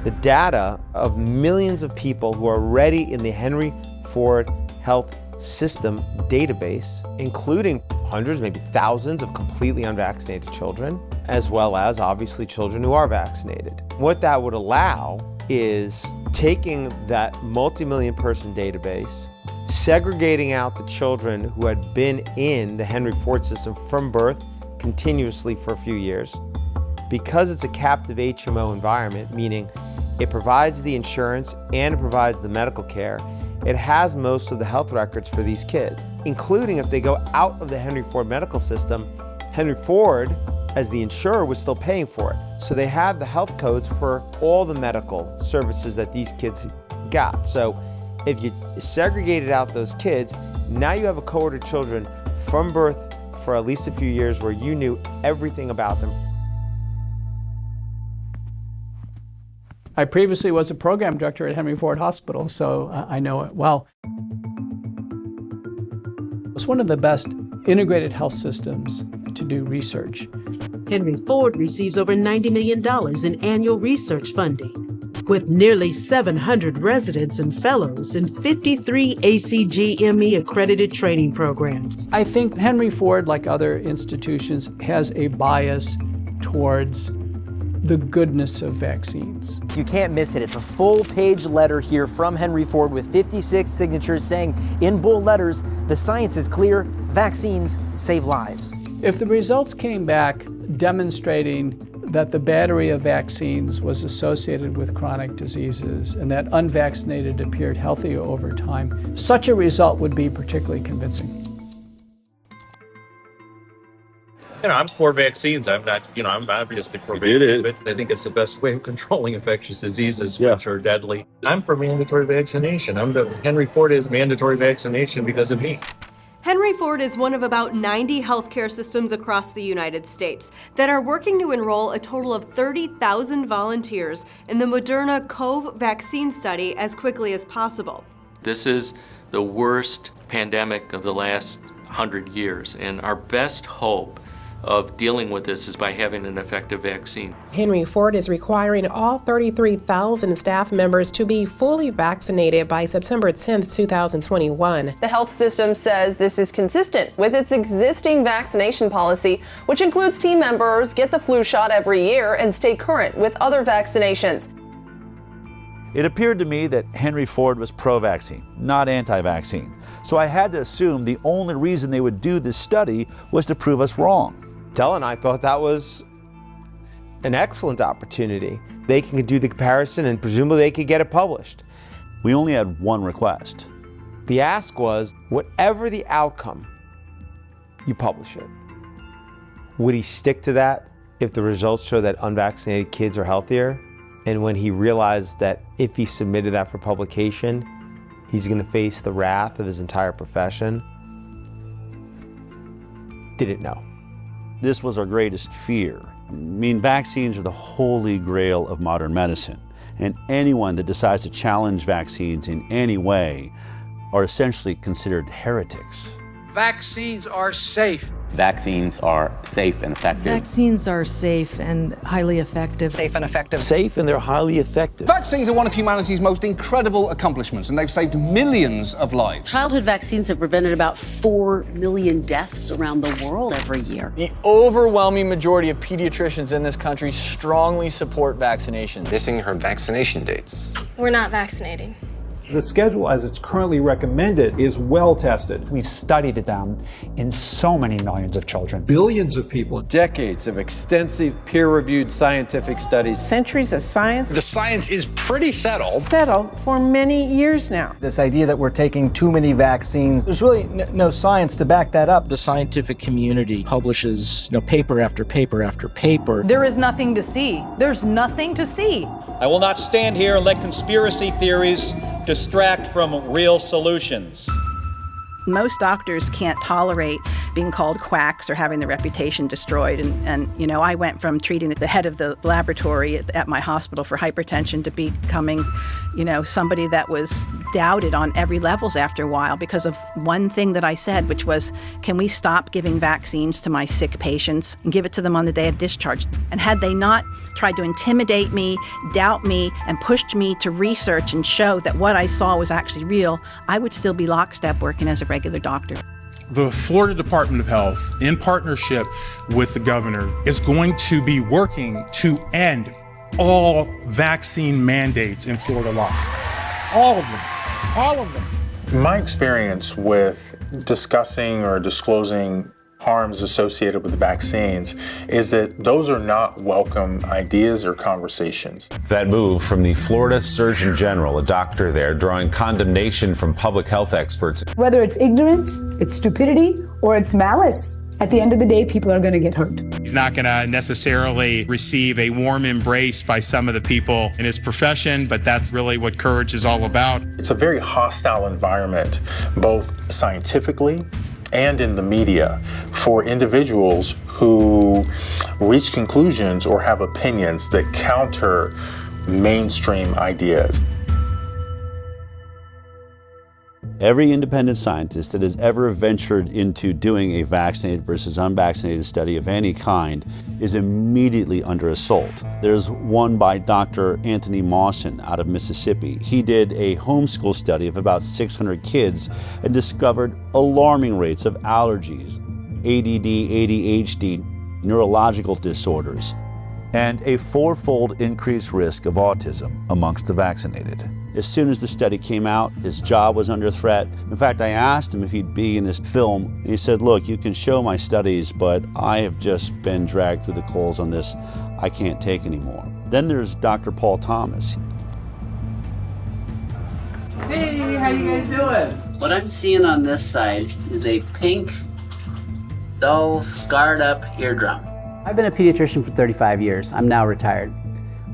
The data of millions of people who are already in the Henry Ford Health System database, including hundreds, maybe thousands of completely unvaccinated children, as well as obviously children who are vaccinated. What that would allow is taking that multi-million person database, segregating out the children who had been in the Henry Ford system from birth continuously for a few years. Because it's a captive HMO environment, meaning it provides the insurance and it provides the medical care, it has most of the health records for these kids, including if they go out of the Henry Ford medical system, Henry Ford, as the insurer, was still paying for it. So they have the health codes for all the medical services that these kids got. So if you segregated out those kids, now you have a cohort of children from birth for at least a few years where you knew everything about them. I previously was a program director at Henry Ford Hospital, so I know it well. It's one of the best integrated health systems to do research. Henry Ford receives over $90 million in annual research funding, with nearly 700 residents and fellows in 53 ACGME accredited training programs. I think Henry Ford, like other institutions, has a bias towards the goodness of vaccines. You can't miss it. It's a full-page letter here from Henry Ford with 56 signatures saying in bold letters, the science is clear, vaccines save lives. If the results came back demonstrating that the battery of vaccines was associated with chronic diseases and that unvaccinated appeared healthier over time, such a result would be particularly convincing. I'm for vaccines. I'm not, I'm obviously for vaccines, but I think it's the best way of controlling infectious diseases, which are deadly. I'm for mandatory vaccination. Henry Ford is mandatory vaccination because of me. Henry Ford is one of about 90 healthcare systems across the United States that are working to enroll a total of 30,000 volunteers in the Moderna COV vaccine study as quickly as possible. This is the worst pandemic of the last 100 years, and our best hope of dealing with this is by having an effective vaccine. Henry Ford is requiring all 33,000 staff members to be fully vaccinated by September 10th, 2021. The health system says this is consistent with its existing vaccination policy, which includes team members get the flu shot every year and stay current with other vaccinations. It appeared to me that Henry Ford was pro-vaccine, not anti-vaccine. So I had to assume the only reason they would do this study was to prove us wrong. Dell and I thought that was an excellent opportunity. They can do the comparison and presumably they could get it published. We only had one request. The ask was, whatever the outcome, you publish it. Would he stick to that if the results show that unvaccinated kids are healthier? And when he realized that if he submitted that for publication, he's going to face the wrath of his entire profession, didn't know. This was our greatest fear. I mean, vaccines are the holy grail of modern medicine, and anyone that decides to challenge vaccines in any way are essentially considered heretics. Vaccines are safe. Vaccines are safe and effective. Vaccines are safe and highly effective. Safe and effective. Safe and they're highly effective. Vaccines are one of humanity's most incredible accomplishments, and they've saved millions of lives. Childhood vaccines have prevented about 4 million deaths around the world every year. The overwhelming majority of pediatricians in this country strongly support vaccination. Missing her vaccination dates. We're not vaccinating. The schedule as it's currently recommended is well tested. We've studied them in so many millions of children. Billions of people. Decades of extensive peer-reviewed scientific studies. Centuries of science. The science is pretty settled. Settled for many years now. This idea that we're taking too many vaccines, there's really no science to back that up. The scientific community publishes paper after paper after paper. There is nothing to see. There's nothing to see. I will not stand here and let conspiracy theories distract from real solutions. Most doctors can't tolerate being called quacks or having their reputation destroyed. And I went from treating the head of the laboratory at my hospital for hypertension to becoming, somebody that was doubted on every levels after a while because of one thing that I said, which was, can we stop giving vaccines to my sick patients and give it to them on the day of discharge? And had they not tried to intimidate me, doubt me, and pushed me to research and show that what I saw was actually real, I would still be lockstep working as a regular doctor. The Florida Department of Health, in partnership with the governor, is going to be working to end all vaccine mandates in Florida law. All of them. All of them. My experience with discussing or disclosing harms associated with vaccines is that those are not welcome ideas or conversations. That move from the Florida Surgeon General, a doctor there, drawing condemnation from public health experts. Whether it's ignorance, it's stupidity, or it's malice, at the end of the day, people are going to get hurt. He's not going to necessarily receive a warm embrace by some of the people in his profession, but that's really what courage is all about. It's a very hostile environment, both scientifically and in the media, for individuals who reach conclusions or have opinions that counter mainstream ideas. Every independent scientist that has ever ventured into doing a vaccinated versus unvaccinated study of any kind is immediately under assault. There's one by Dr. Anthony Mawson out of Mississippi. He did a homeschool study of about 600 kids and discovered alarming rates of allergies, ADD, ADHD, neurological disorders, and a 4-fold increased risk of autism amongst the vaccinated. As soon as the study came out, his job was under threat. In fact, I asked him if he'd be in this film, and he said, look, you can show my studies, but I have just been dragged through the coals on this. I can't take anymore. Then there's Dr. Paul Thomas. Hey, how you guys doing? What I'm seeing on this side is a pink dull, scarred up eardrum. I've been a pediatrician for 35 years. I'm now retired.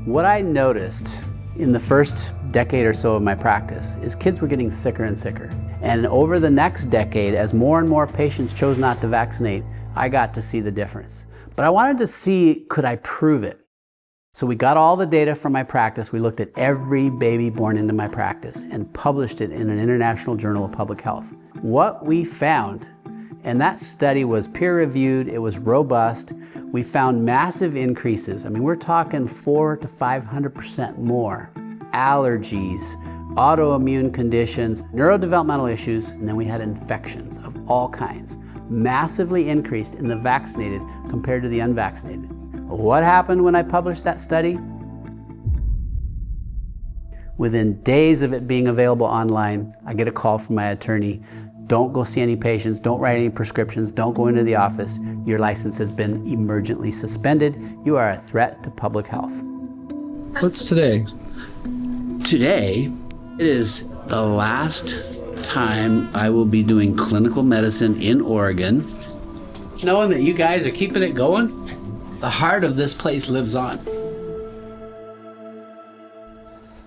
What I noticed in the first decade or so of my practice is kids were getting sicker and sicker. And over the next decade, as more and more patients chose not to vaccinate, I got to see the difference. But I wanted to see, could I prove it? So we got all the data from my practice. We looked at every baby born into my practice and published it in an international journal of public health. What we found, and that study was peer-reviewed, it was robust, we found massive increases. I mean, we're talking 400 to 500% more. Allergies, autoimmune conditions, neurodevelopmental issues, and then we had infections of all kinds. Massively increased in the vaccinated compared to the unvaccinated. What happened when I published that study? Within days of it being available online, I get a call from my attorney. Don't go see any patients, don't write any prescriptions, don't go into the office. Your license has been emergently suspended. You are a threat to public health. What's today? Today, it is the last time I will be doing clinical medicine in Oregon. Knowing that you guys are keeping it going, the heart of this place lives on.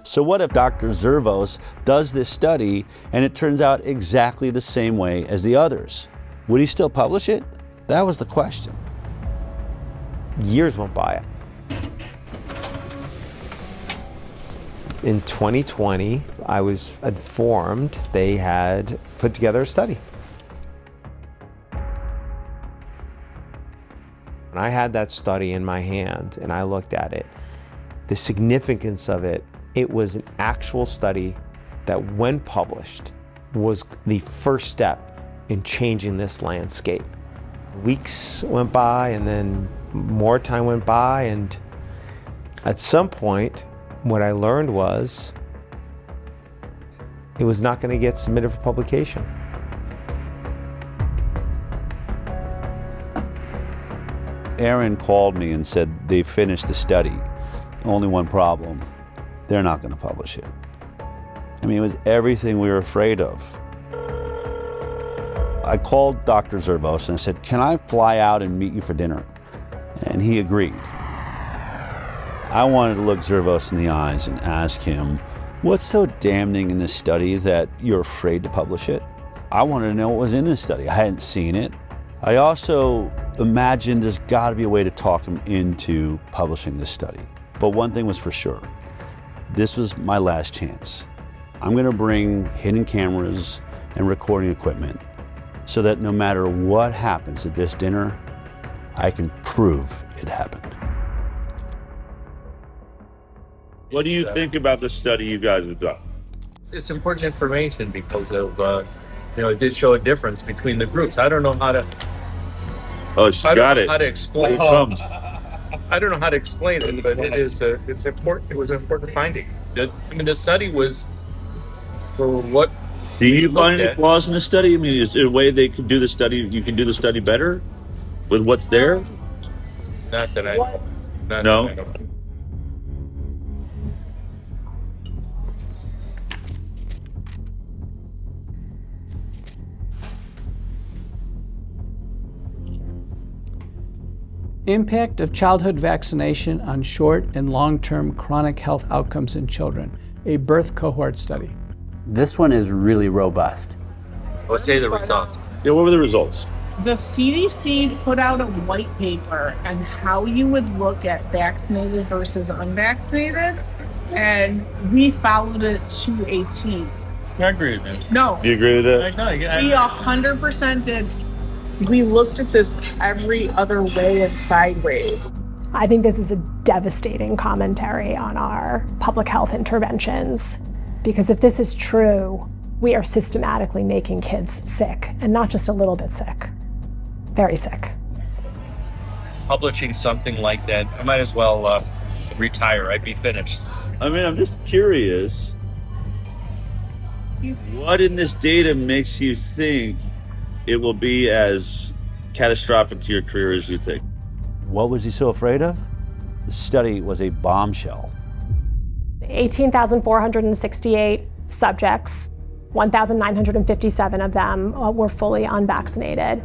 So what if Dr. Zervos does this study and it turns out exactly the same way as the others? Would he still publish it? That was the question. Years went by. In 2020, I was informed they had put together a study. When I had that study in my hand and I looked at it, the significance of it, it was an actual study that, when published, was the first step in changing this landscape. Weeks went by and then more time went by, and at some point, what I learned was it was not going to get submitted for publication. Aaron called me and said they finished the study. Only one problem, they're not going to publish it. I mean, it was everything we were afraid of. I called Dr. Zervos and I said, can I fly out and meet you for dinner? And he agreed. I wanted to look Zervos in the eyes and ask him, what's so damning in this study that you're afraid to publish it? I wanted to know what was in this study. I hadn't seen it. I also imagined there's got to be a way to talk him into publishing this study. But one thing was for sure, this was my last chance. I'm going to bring hidden cameras and recording equipment so that no matter what happens at this dinner, I can prove it happened. What do you think about the study you guys have done? It's important information because of, it did show a difference between the groups. I don't know how to. Oh, she got it. How to explain? Here it comes. I don't know how to explain it, but it's important. It was an important finding. The study was for what. Do you find any flaws in the study? I mean, is there a way they could do the study? You can do the study better with what's there? Not that I know. No. That I know. Impact of childhood vaccination on short and long-term chronic health outcomes in children, a birth cohort study. This one is really robust. Let's say the results. Yeah, what were the results? The CDC put out a white paper on how you would look at vaccinated versus unvaccinated, and we followed it to a T. I agree with that. No. Do you agree with that? We 100% did. We looked at this every other way and sideways. I think this is a devastating commentary on our public health interventions, because if this is true, we are systematically making kids sick, and not just a little bit sick, very sick. Publishing something like that, I might as well retire. I'd be finished. I mean, I'm just curious, what in this data makes you think it will be as catastrophic to your career as you think? What was he so afraid of? The study was a bombshell. 18,468 subjects, 1,957 of them were fully unvaccinated.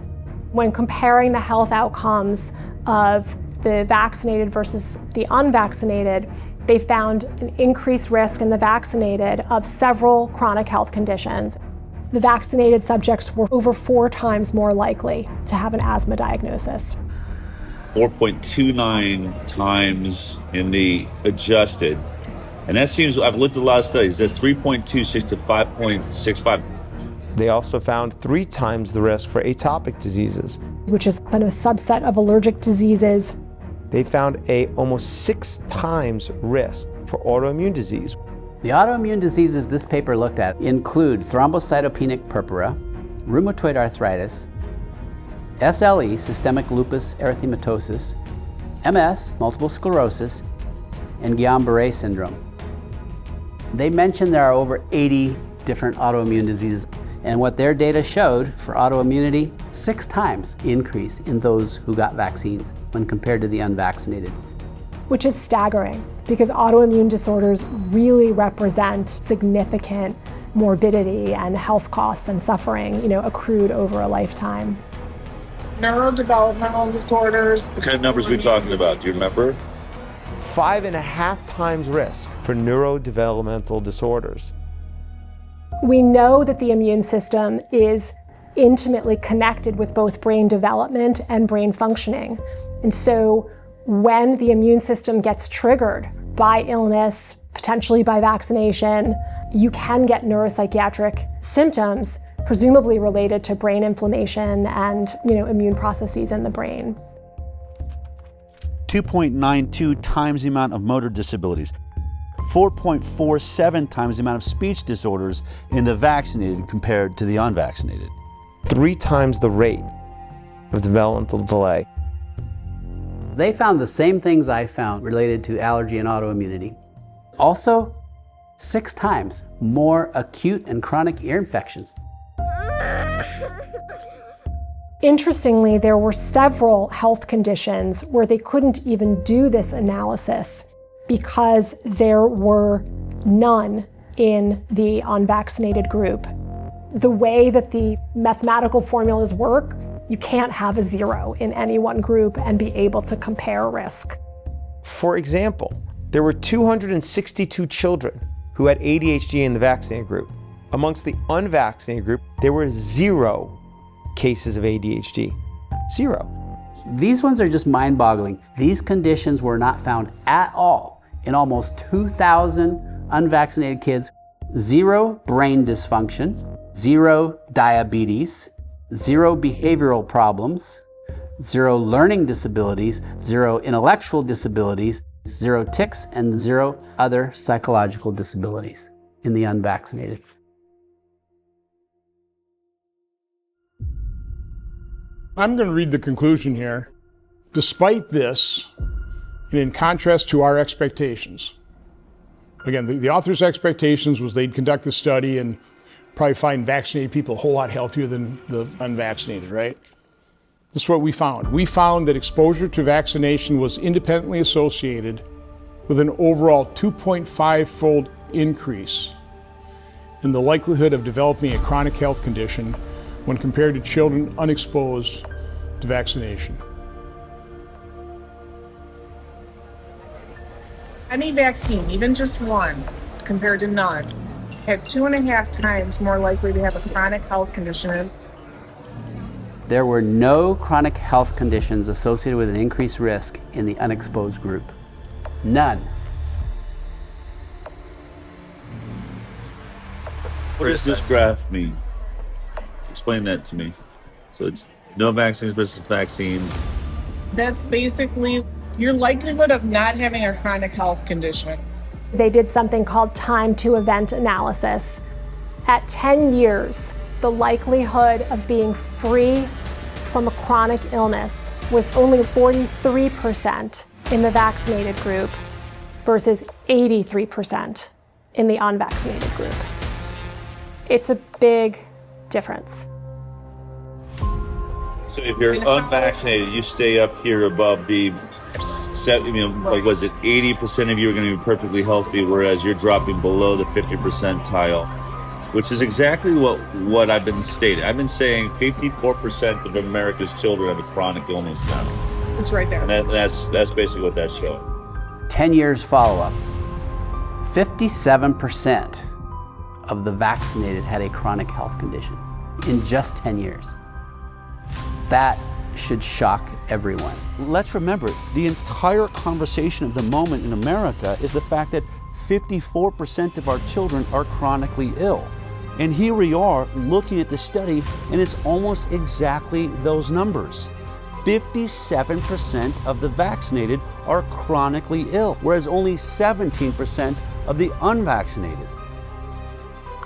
When comparing the health outcomes of the vaccinated versus the unvaccinated, they found an increased risk in the vaccinated of several chronic health conditions. The vaccinated subjects were over 4 times more likely to have an asthma diagnosis. 4.29 times in the adjusted. And that seems, I've looked at a lot of studies, that's 3.26 to 5.65. They also found 3 times the risk for atopic diseases, which is kind of a subset of allergic diseases. They found a almost 6 times risk for autoimmune disease. The autoimmune diseases this paper looked at include thrombocytopenic purpura, rheumatoid arthritis, SLE, systemic lupus erythematosus, MS, multiple sclerosis, and Guillain-Barré syndrome. They mentioned there are over 80 different autoimmune diseases, and what their data showed for autoimmunity, 6 times increase in those who got vaccines when compared to the unvaccinated. Which is staggering, because autoimmune disorders really represent significant morbidity and health costs and suffering, accrued over a lifetime. Neurodevelopmental disorders. What kind of numbers are we talking about? Do you remember? 5.5 times risk for neurodevelopmental disorders. We know that the immune system is intimately connected with both brain development and brain functioning. And so when the immune system gets triggered by illness, potentially by vaccination, you can get neuropsychiatric symptoms, presumably related to brain inflammation and immune processes in the brain. 2.92 times the amount of motor disabilities. 4.47 times the amount of speech disorders in the vaccinated compared to the unvaccinated. 3 times the rate of developmental delay. They found the same things I found related to allergy and autoimmunity. Also, 6 times more acute and chronic ear infections. Interestingly, there were several health conditions where they couldn't even do this analysis because there were none in the unvaccinated group. The way that the mathematical formulas work, you can't have a 0 in any one group and be able to compare risk. For example, there were 262 children who had ADHD in the vaccinated group. Amongst the unvaccinated group, there were 0 cases of ADHD. 0. These ones are just mind-boggling. These conditions were not found at all in almost 2,000 unvaccinated kids. 0 brain dysfunction, 0 diabetes, 0 behavioral problems, 0 learning disabilities, 0 intellectual disabilities, 0 tics, and 0 other psychological disabilities in the unvaccinated. I'm going to read the conclusion here. Despite this, and in contrast to our expectations, again, the author's expectations was they'd conduct the study and probably find vaccinated people a whole lot healthier than the unvaccinated, right? This is what we found. We found that exposure to vaccination was independently associated with an overall 2.5-fold increase in the likelihood of developing a chronic health condition when compared to children unexposed to vaccination. Any vaccine, even just one, compared to none, had 2.5 times more likely to have a chronic health condition. There were no chronic health conditions associated with an increased risk in the unexposed group. None. What does this graph mean? Explain that to me. So it's no vaccines versus vaccines. That's basically your likelihood of not having a chronic health condition. They did something called time to event analysis. At 10 years, the likelihood of being free from a chronic illness was only 43% in the vaccinated group versus 83% in the unvaccinated group. It's a big difference. So if you're unvaccinated, you stay up here above the, like was it 80% of you are going to be perfectly healthy, whereas you're dropping below the 50 percentile which is exactly what I've been stating. I've been saying 54% of America's children have a chronic illness now. It's right there. And that's basically what that's showing. 10 years follow-up, 57% of the vaccinated had a chronic health condition in just 10 years. That should shock everyone. Let's remember, the entire conversation of the moment in America is the fact that 54% of our children are chronically ill. And here we are looking at the study, and it's almost exactly those numbers. 57% of the vaccinated are chronically ill, whereas only 17% of the unvaccinated.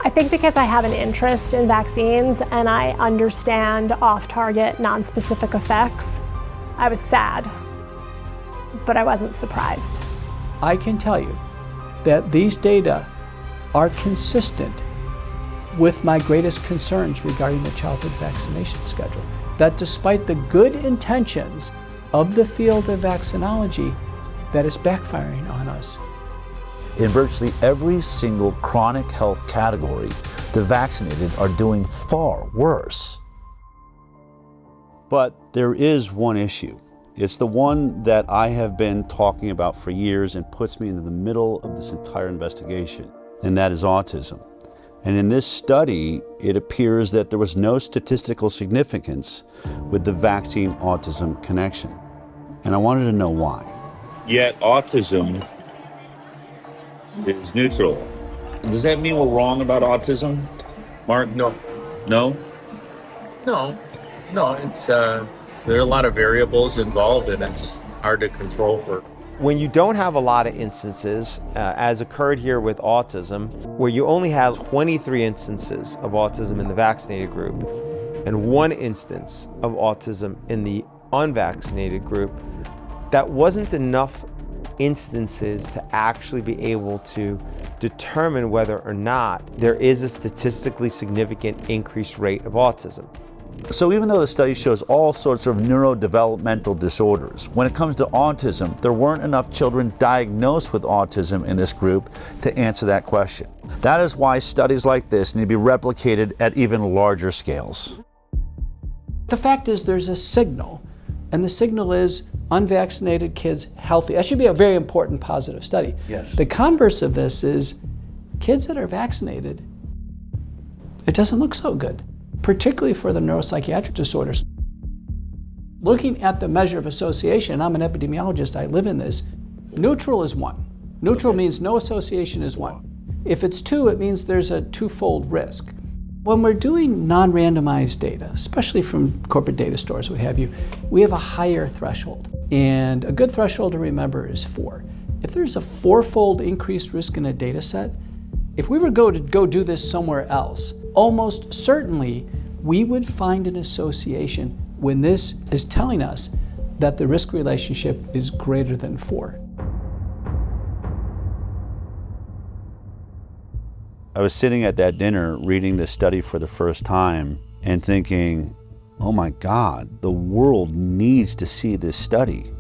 I think because I have an interest in vaccines and I understand off-target, non-specific effects, I was sad, but I wasn't surprised. I can tell you that these data are consistent with my greatest concerns regarding the childhood vaccination schedule. That despite the good intentions of the field of vaccinology, that is backfiring on us. In virtually every single chronic health category, the vaccinated are doing far worse. But there is one issue. It's the one that I have been talking about for years and puts me into the middle of this entire investigation, and that is autism. And in this study, it appears that there was no statistical significance with the vaccine-autism connection. And I wanted to know why. Yet autism is neutral. Does that mean we're wrong about autism, Mark? No. No? No, it's there are a lot of variables involved, and it's hard to control for. When you don't have a lot of instances, as occurred here with autism, where you only have 23 instances of autism in the vaccinated group and 1 instance of autism in the unvaccinated group, that wasn't enough instances to actually be able to determine whether or not there is a statistically significant increased rate of autism. So even though the study shows all sorts of neurodevelopmental disorders, when it comes to autism, there weren't enough children diagnosed with autism in this group to answer that question. That is why studies like this need to be replicated at even larger scales. The fact is there's a signal, and the signal is unvaccinated kids healthy. That should be a very important positive study. Yes. The converse of this is kids that are vaccinated, it doesn't look so good, particularly for the neuropsychiatric disorders. Looking at the measure of association, I'm an epidemiologist, I live in this, neutral is 1. Neutral means no association is 1. If it's 2, it means there's a 2-fold risk. When we're doing non-randomized data, especially from corporate data stores, what have you, we have a higher threshold. And a good threshold to remember is 4. If there's a 4-fold increased risk in a data set, if we were to go do this somewhere else, almost certainly we would find an association when this is telling us that the risk relationship is greater than 4. I was sitting at that dinner reading this study for the first time and thinking, oh my God, the world needs to see this study.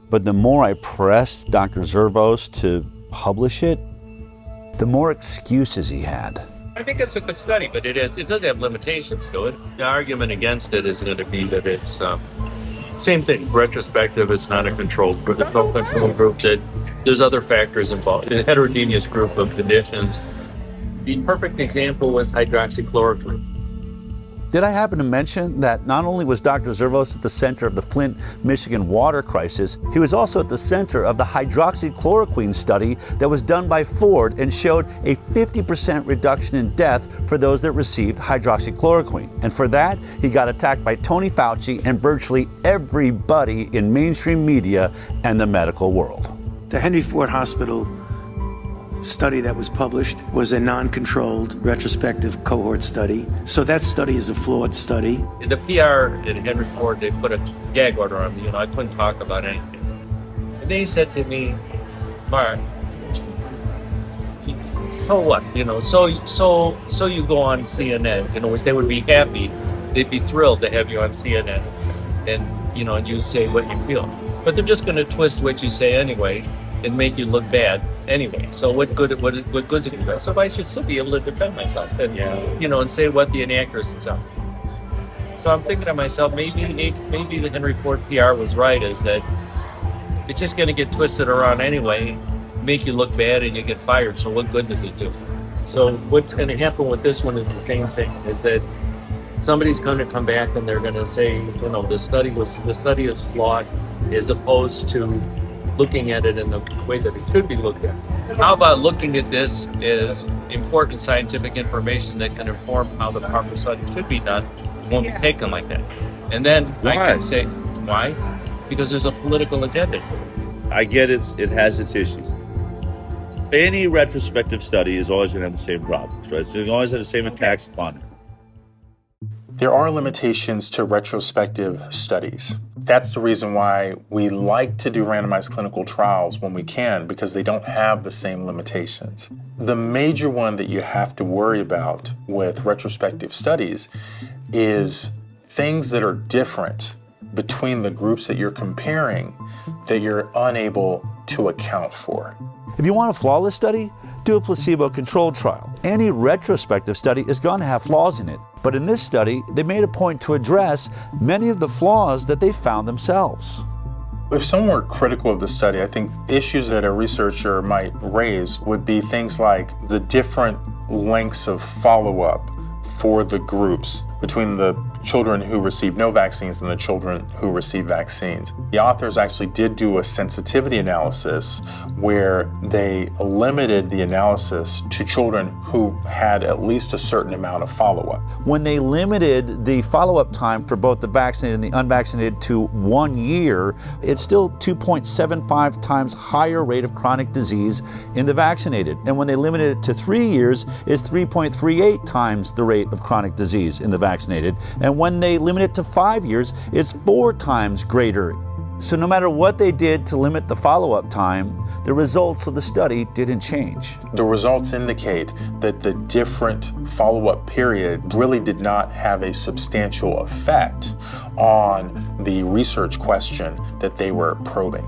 But the more I pressed Dr. Zervos to publish it, the more excuses he had. I think it's a good study, but it does have limitations to it. The argument against it is going to be that it's same thing. Retrospective, it's not a controlled group. There's no control group. That there's other factors involved. It's a heterogeneous group of conditions. The perfect example was hydroxychloroquine. Did I happen to mention that not only was Dr. Zervos at the center of the Flint, Michigan water crisis, he was also at the center of the hydroxychloroquine study that was done by Ford and showed a 50% reduction in death for those that received hydroxychloroquine. And for that, he got attacked by Tony Fauci and virtually everybody in mainstream media and the medical world. The Henry Ford Hospital study that was published was a non-controlled retrospective cohort study. So that study is a flawed study. The PR at Henry Ford, they put a gag order on me. I couldn't talk about anything. And they said to me, Mark, so what? So you go on CNN, which they would be happy. They'd be thrilled to have you on CNN. And, you say what you feel. But they're just going to twist what you say anyway. and make you look bad anyway. So what good's it going to do? So I should still be able to defend myself and and say what the inaccuracies are. So I'm thinking to myself, maybe the Henry Ford PR was right, is that it's just going to get twisted around anyway, make you look bad, and you get fired. So what good does it do? So what's going to happen with this one is the same thing, is that somebody's going to come back and they're going to say, the study is flawed, as opposed to looking at it in the way that it should be looked at. How about looking at this as important scientific information that can inform how the proper study should be done? It won't be taken like that. And then I can say, why? Because there's a political agenda to it. I get it has its issues. Any retrospective study is always going to have the same problems, right? So you always have the same attacks upon it. There are limitations to retrospective studies. That's the reason why we like to do randomized clinical trials when we can, because they don't have the same limitations. The major one that you have to worry about with retrospective studies is things that are different between the groups that you're comparing that you're unable to account for. If you want a flawless study, do a placebo-controlled trial. Any retrospective study is going to have flaws in it. But in this study, they made a point to address many of the flaws that they found themselves. If someone were critical of the study, I think issues that a researcher might raise would be things like the different lengths of follow-up for the groups between the children who received no vaccines and the children who received vaccines. The authors actually did do a sensitivity analysis where they limited the analysis to children who had at least a certain amount of follow-up. When they limited the follow-up time for both the vaccinated and the unvaccinated to 1 year, it's still 2.75 times higher rate of chronic disease in the vaccinated. And when they limited it to 3 years, it's 3.38 times the rate of chronic disease in the vaccinated. And when they limit it to 5 years, it's 4 times greater. So no matter what they did to limit the follow-up time, the results of the study didn't change. The results indicate that the different follow-up period really did not have a substantial effect on the research question that they were probing.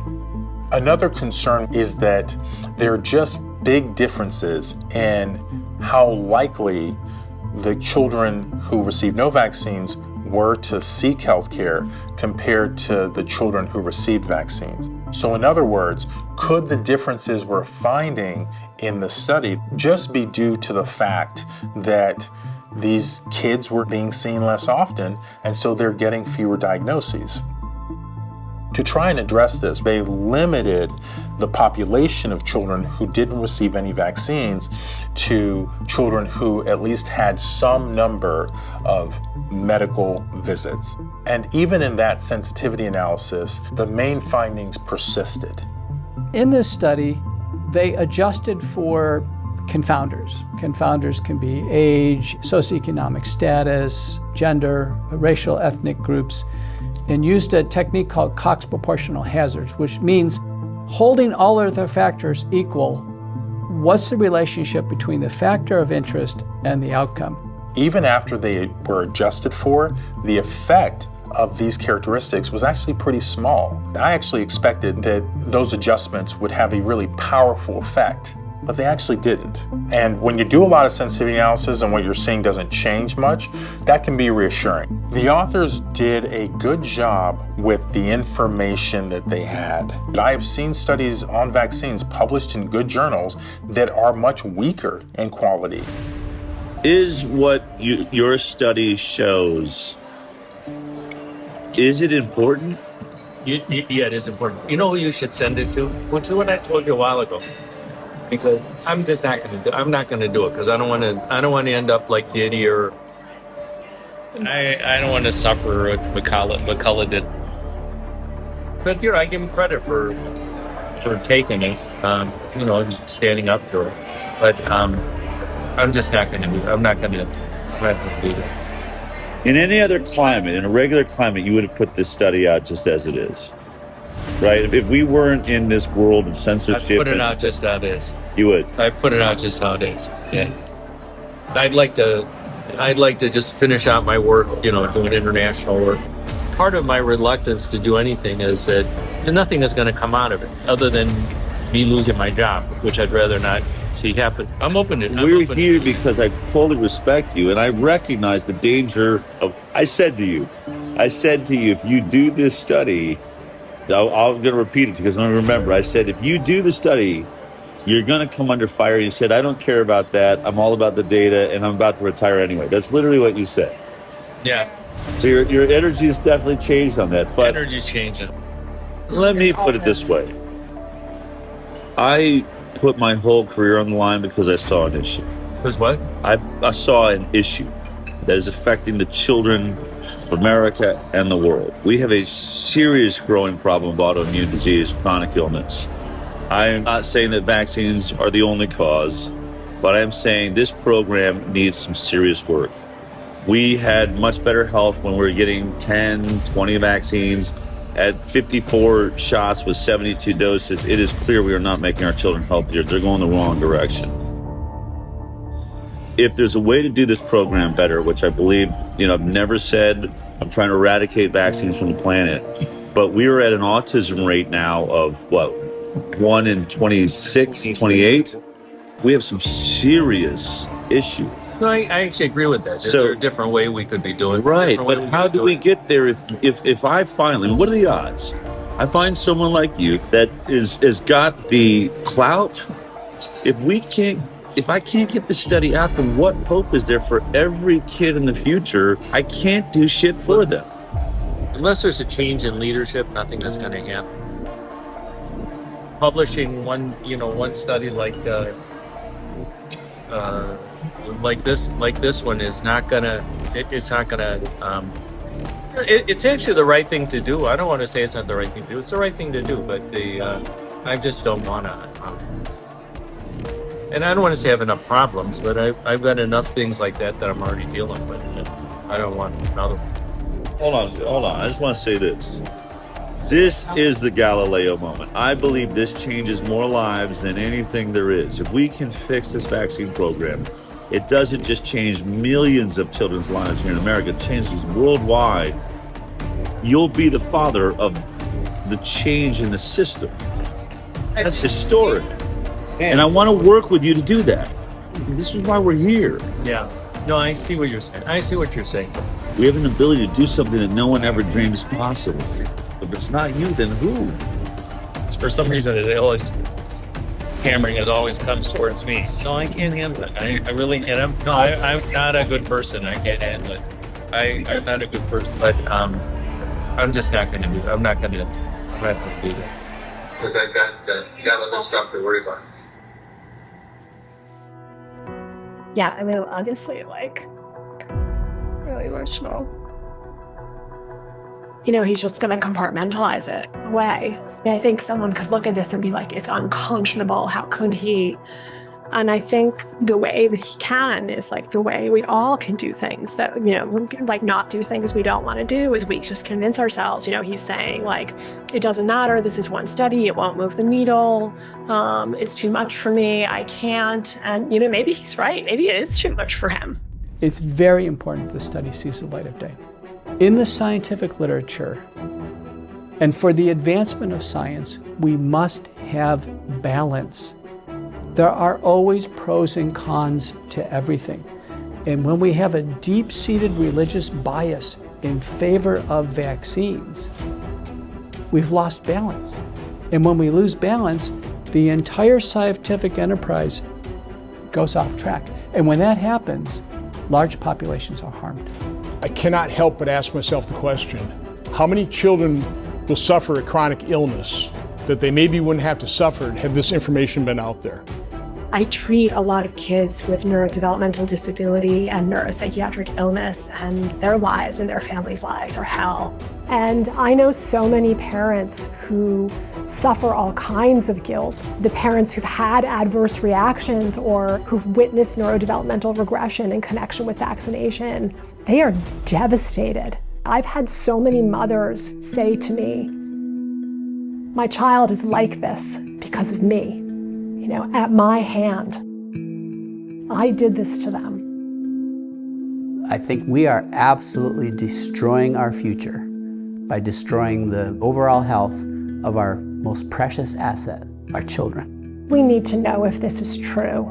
Another concern is that there are just big differences in how likely the children who received no vaccines were to seek health care compared to the children who received vaccines. So in other words, could the differences we're finding in the study just be due to the fact that these kids were being seen less often, and so they're getting fewer diagnoses? To try and address this, they limited the population of children who didn't receive any vaccines to children who at least had some number of medical visits. And even in that sensitivity analysis, the main findings persisted. In this study, they adjusted for confounders. Confounders can be age, socioeconomic status, gender, racial, ethnic groups, and used a technique called Cox proportional hazards, which means holding all of the factors equal, what's the relationship between the factor of interest and the outcome? Even after they were adjusted for, the effect of these characteristics was actually pretty small. I actually expected that those adjustments would have a really powerful effect, but they actually didn't. And when you do a lot of sensitivity analysis and what you're seeing doesn't change much, that can be reassuring. The authors did a good job with the information that they had. I have seen studies on vaccines published in good journals that are much weaker in quality. Is what your study shows, is it important? Yeah, it is important. You know who you should send it to? To what I told you a while ago. Because I'm just not going to do. I'm not going to do it because I don't want to end up like Diddy or. I don't want to suffer what McCullough did. But I give him credit for taking it. Standing up to it. But I'm just not going to do it. I'm not going to do it. In any other climate, in a regular climate, you would have put this study out just as it is. Right? If we weren't in this world of censorship... I'd put it out just how it is. You would? I'd put it out just how it is, yeah. I'd like to just finish out my work, doing international work. Part of my reluctance to do anything is that nothing is going to come out of it other than me losing my job, which I'd rather not see happen. I'm open to it. We're here because I fully respect you and I recognize the danger of, I said to you, if you do this study, I'm going to repeat it because I don't remember. I said, if you do the study, you're going to come under fire. You said, I don't care about that. I'm all about the data and I'm about to retire anyway. That's literally what you said. Yeah. So your energy has definitely changed on that. But energy's changing. Let me put it this way. I put my whole career on the line because I saw an issue. Because what? I saw an issue that is affecting the children of America and the world. We have a serious growing problem of autoimmune disease, chronic illness. I am not saying that vaccines are the only cause, but I am saying this program needs some serious work. We had much better health when we were getting 10, 20 vaccines. At 54 shots with 72 doses, it is clear we are not making our children healthier. They're going the wrong direction. If there's a way to do this program better, which I believe, I've never said I'm trying to eradicate vaccines from the planet, but we are at an autism rate now of 1 in 26, 28. We have some serious issues. No, I actually agree with that. Is there a different way we could be doing it? Right, but how do we get there if I finally, and what are the odds? I find someone like you that has got the clout. If I can't get the study out, then what hope is there for every kid in the future? I can't do shit for them. Unless there's a change in leadership, nothing is going to happen. Publishing one study like this one is not gonna. It's not gonna. It's actually the right thing to do. I don't want to say it's not the right thing to do. It's the right thing to do, but I just don't want to. And I don't want to say I have enough problems, but I've got enough things like that I'm already dealing with. And I don't want another one. Hold on. I just want to say this. This is the Galileo moment. I believe this changes more lives than anything there is. If we can fix this vaccine program, it doesn't just change millions of children's lives here in America, it changes worldwide. You'll be the father of the change in the system. That's historic. And I want to work with you to do that. This is why we're here. Yeah. No, I see what you're saying. We have an ability to do something that no one ever dreamed is possible. If it's not you, then who? For some reason, it always comes towards me. No, I can't handle it. I really can't. I'm not a good person. I can't handle it. I'm not a good person, but I'm just not going to do it. I'm not going to do that. Because I've got other stuff to worry about. Yeah, I mean, obviously, really emotional. He's just going to compartmentalize it away. I think someone could look at this and be like, it's unconscionable. How could he? And I think the way that he can is the way we all can do things that, not do things we don't want to do is we just convince ourselves, he's saying it doesn't matter. This is one study. It won't move the needle. It's too much for me. I can't. And, maybe he's right. Maybe it is too much for him. It's very important the study sees the light of day. In the scientific literature, and for the advancement of science, we must have balance. There are always pros and cons to everything. And when we have a deep-seated religious bias in favor of vaccines, we've lost balance. And when we lose balance, the entire scientific enterprise goes off track. And when that happens, large populations are harmed. I cannot help but ask myself the question, how many children will suffer a chronic illness that they maybe wouldn't have to suffer had this information been out there? I treat a lot of kids with neurodevelopmental disability and neuropsychiatric illness, and their lives and their families' lives are hell. And I know so many parents who suffer all kinds of guilt. The parents who've had adverse reactions or who've witnessed neurodevelopmental regression in connection with vaccination, they are devastated. I've had so many mothers say to me, my child is like this because of me. At my hand, I did this to them. I think we are absolutely destroying our future by destroying the overall health of our most precious asset, our children. We need to know if this is true.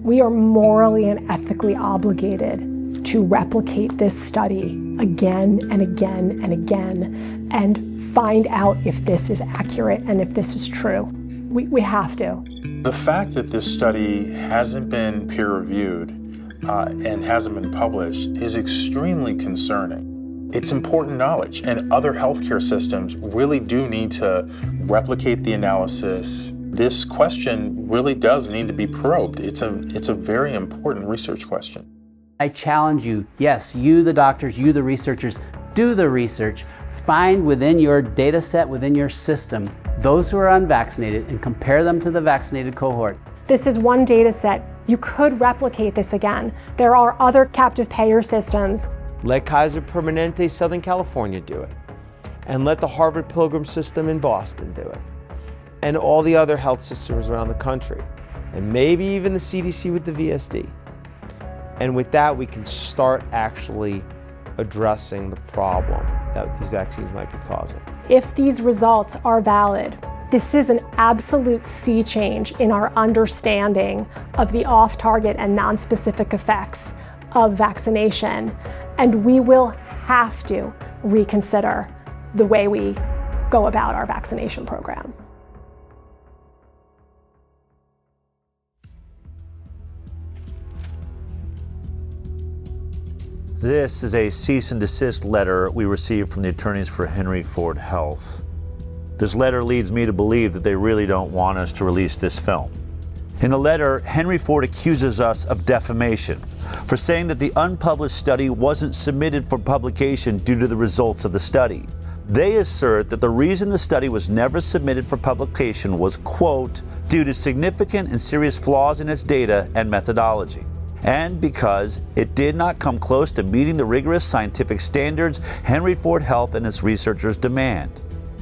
We are morally and ethically obligated to replicate this study again and again and again and find out if this is accurate and if this is true. We have to. The fact that this study hasn't been peer-reviewed and hasn't been published is extremely concerning. It's important knowledge, and other healthcare systems really do need to replicate the analysis. This question really does need to be probed. It's a very important research question. I challenge you, yes, you the doctors, you the researchers, do the research. Find within your data set, within your system, those who are unvaccinated and compare them to the vaccinated cohort. This is one data set. You could replicate this again. There are other captive payer systems. Let Kaiser Permanente Southern California do it. And let the Harvard Pilgrim system in Boston do it. And all the other health systems around the country. And maybe even the CDC with the VSD. And with that, we can start actually addressing the problem that these vaccines might be causing. If these results are valid, this is an absolute sea change in our understanding of the off-target and non-specific effects of vaccination. And we will have to reconsider the way we go about our vaccination program. This is a cease and desist letter we received from the attorneys for Henry Ford Health. This letter leads me to believe that they really don't want us to release this film. In the letter, Henry Ford accuses us of defamation for saying that the unpublished study wasn't submitted for publication due to the results of the study. They assert that the reason the study was never submitted for publication was, quote, due to significant and serious flaws in its data and methodology, and because it did not come close to meeting the rigorous scientific standards Henry Ford Health and its researchers demand.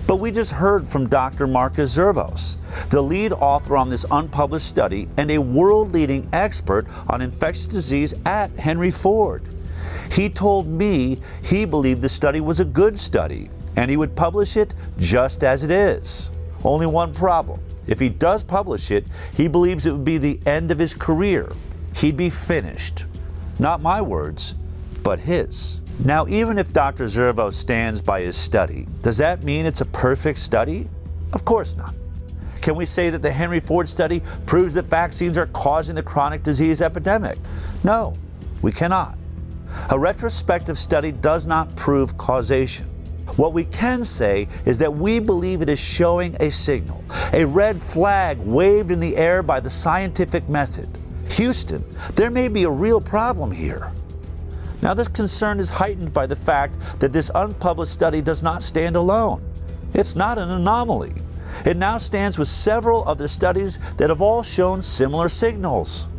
But we just heard from Dr. Marcus Zervos, the lead author on this unpublished study and a world-leading expert on infectious disease at Henry Ford. He told me he believed the study was a good study and he would publish it just as it is. Only one problem. If he does publish it, he believes it would be the end of his career. He'd be finished. Not my words, but his. Now, even if Dr. Zervos stands by his study, does that mean it's a perfect study? Of course not. Can we say that the Henry Ford study proves that vaccines are causing the chronic disease epidemic? No, we cannot. A retrospective study does not prove causation. What we can say is that we believe it is showing a signal, a red flag waved in the air by the scientific method. Houston, there may be a real problem here. Now, this concern is heightened by the fact that this unpublished study does not stand alone. It's not an anomaly. It now stands with several other studies that have all shown similar signals.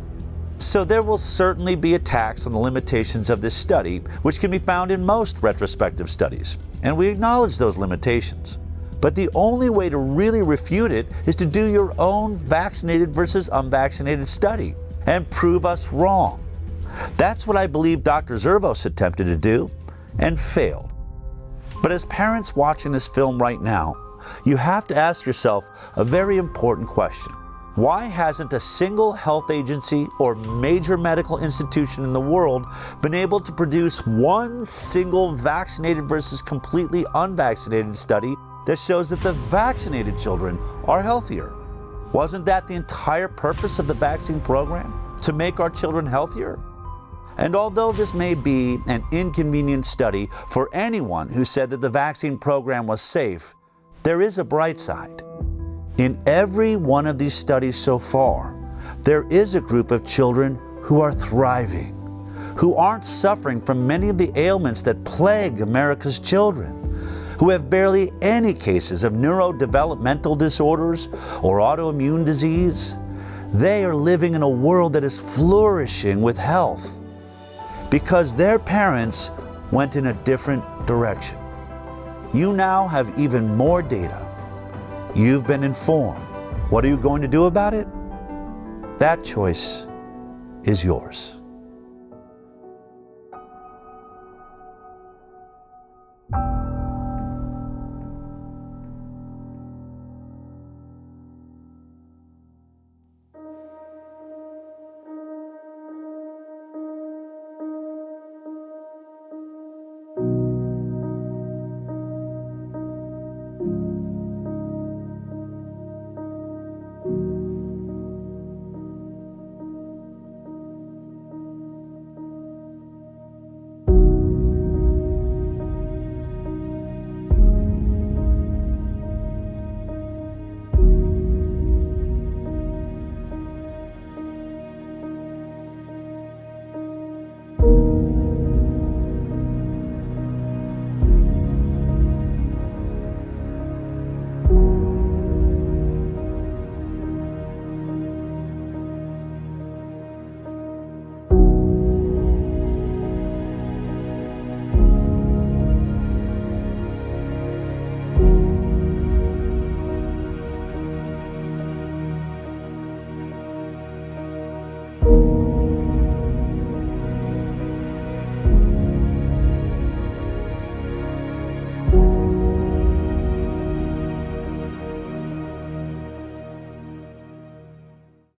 So there will certainly be attacks on the limitations of this study, which can be found in most retrospective studies, and we acknowledge those limitations. But the only way to really refute it is to do your own vaccinated versus unvaccinated study and prove us wrong. That's what I believe Dr. Zervos attempted to do and failed. But as parents watching this film right now, you have to ask yourself a very important question. Why hasn't a single health agency or major medical institution in the world been able to produce one single vaccinated versus completely unvaccinated study that shows that the vaccinated children are healthier? Wasn't that the entire purpose of the vaccine program? To make our children healthier? And although this may be an inconvenient study for anyone who said that the vaccine program was safe, there is a bright side. In every one of these studies so far, there is a group of children who are thriving, who aren't suffering from many of the ailments that plague America's children, who have barely any cases of neurodevelopmental disorders or autoimmune disease. They are living in a world that is flourishing with health because their parents went in a different direction. You now have even more data. You've been informed. What are you going to do about it? That choice is yours.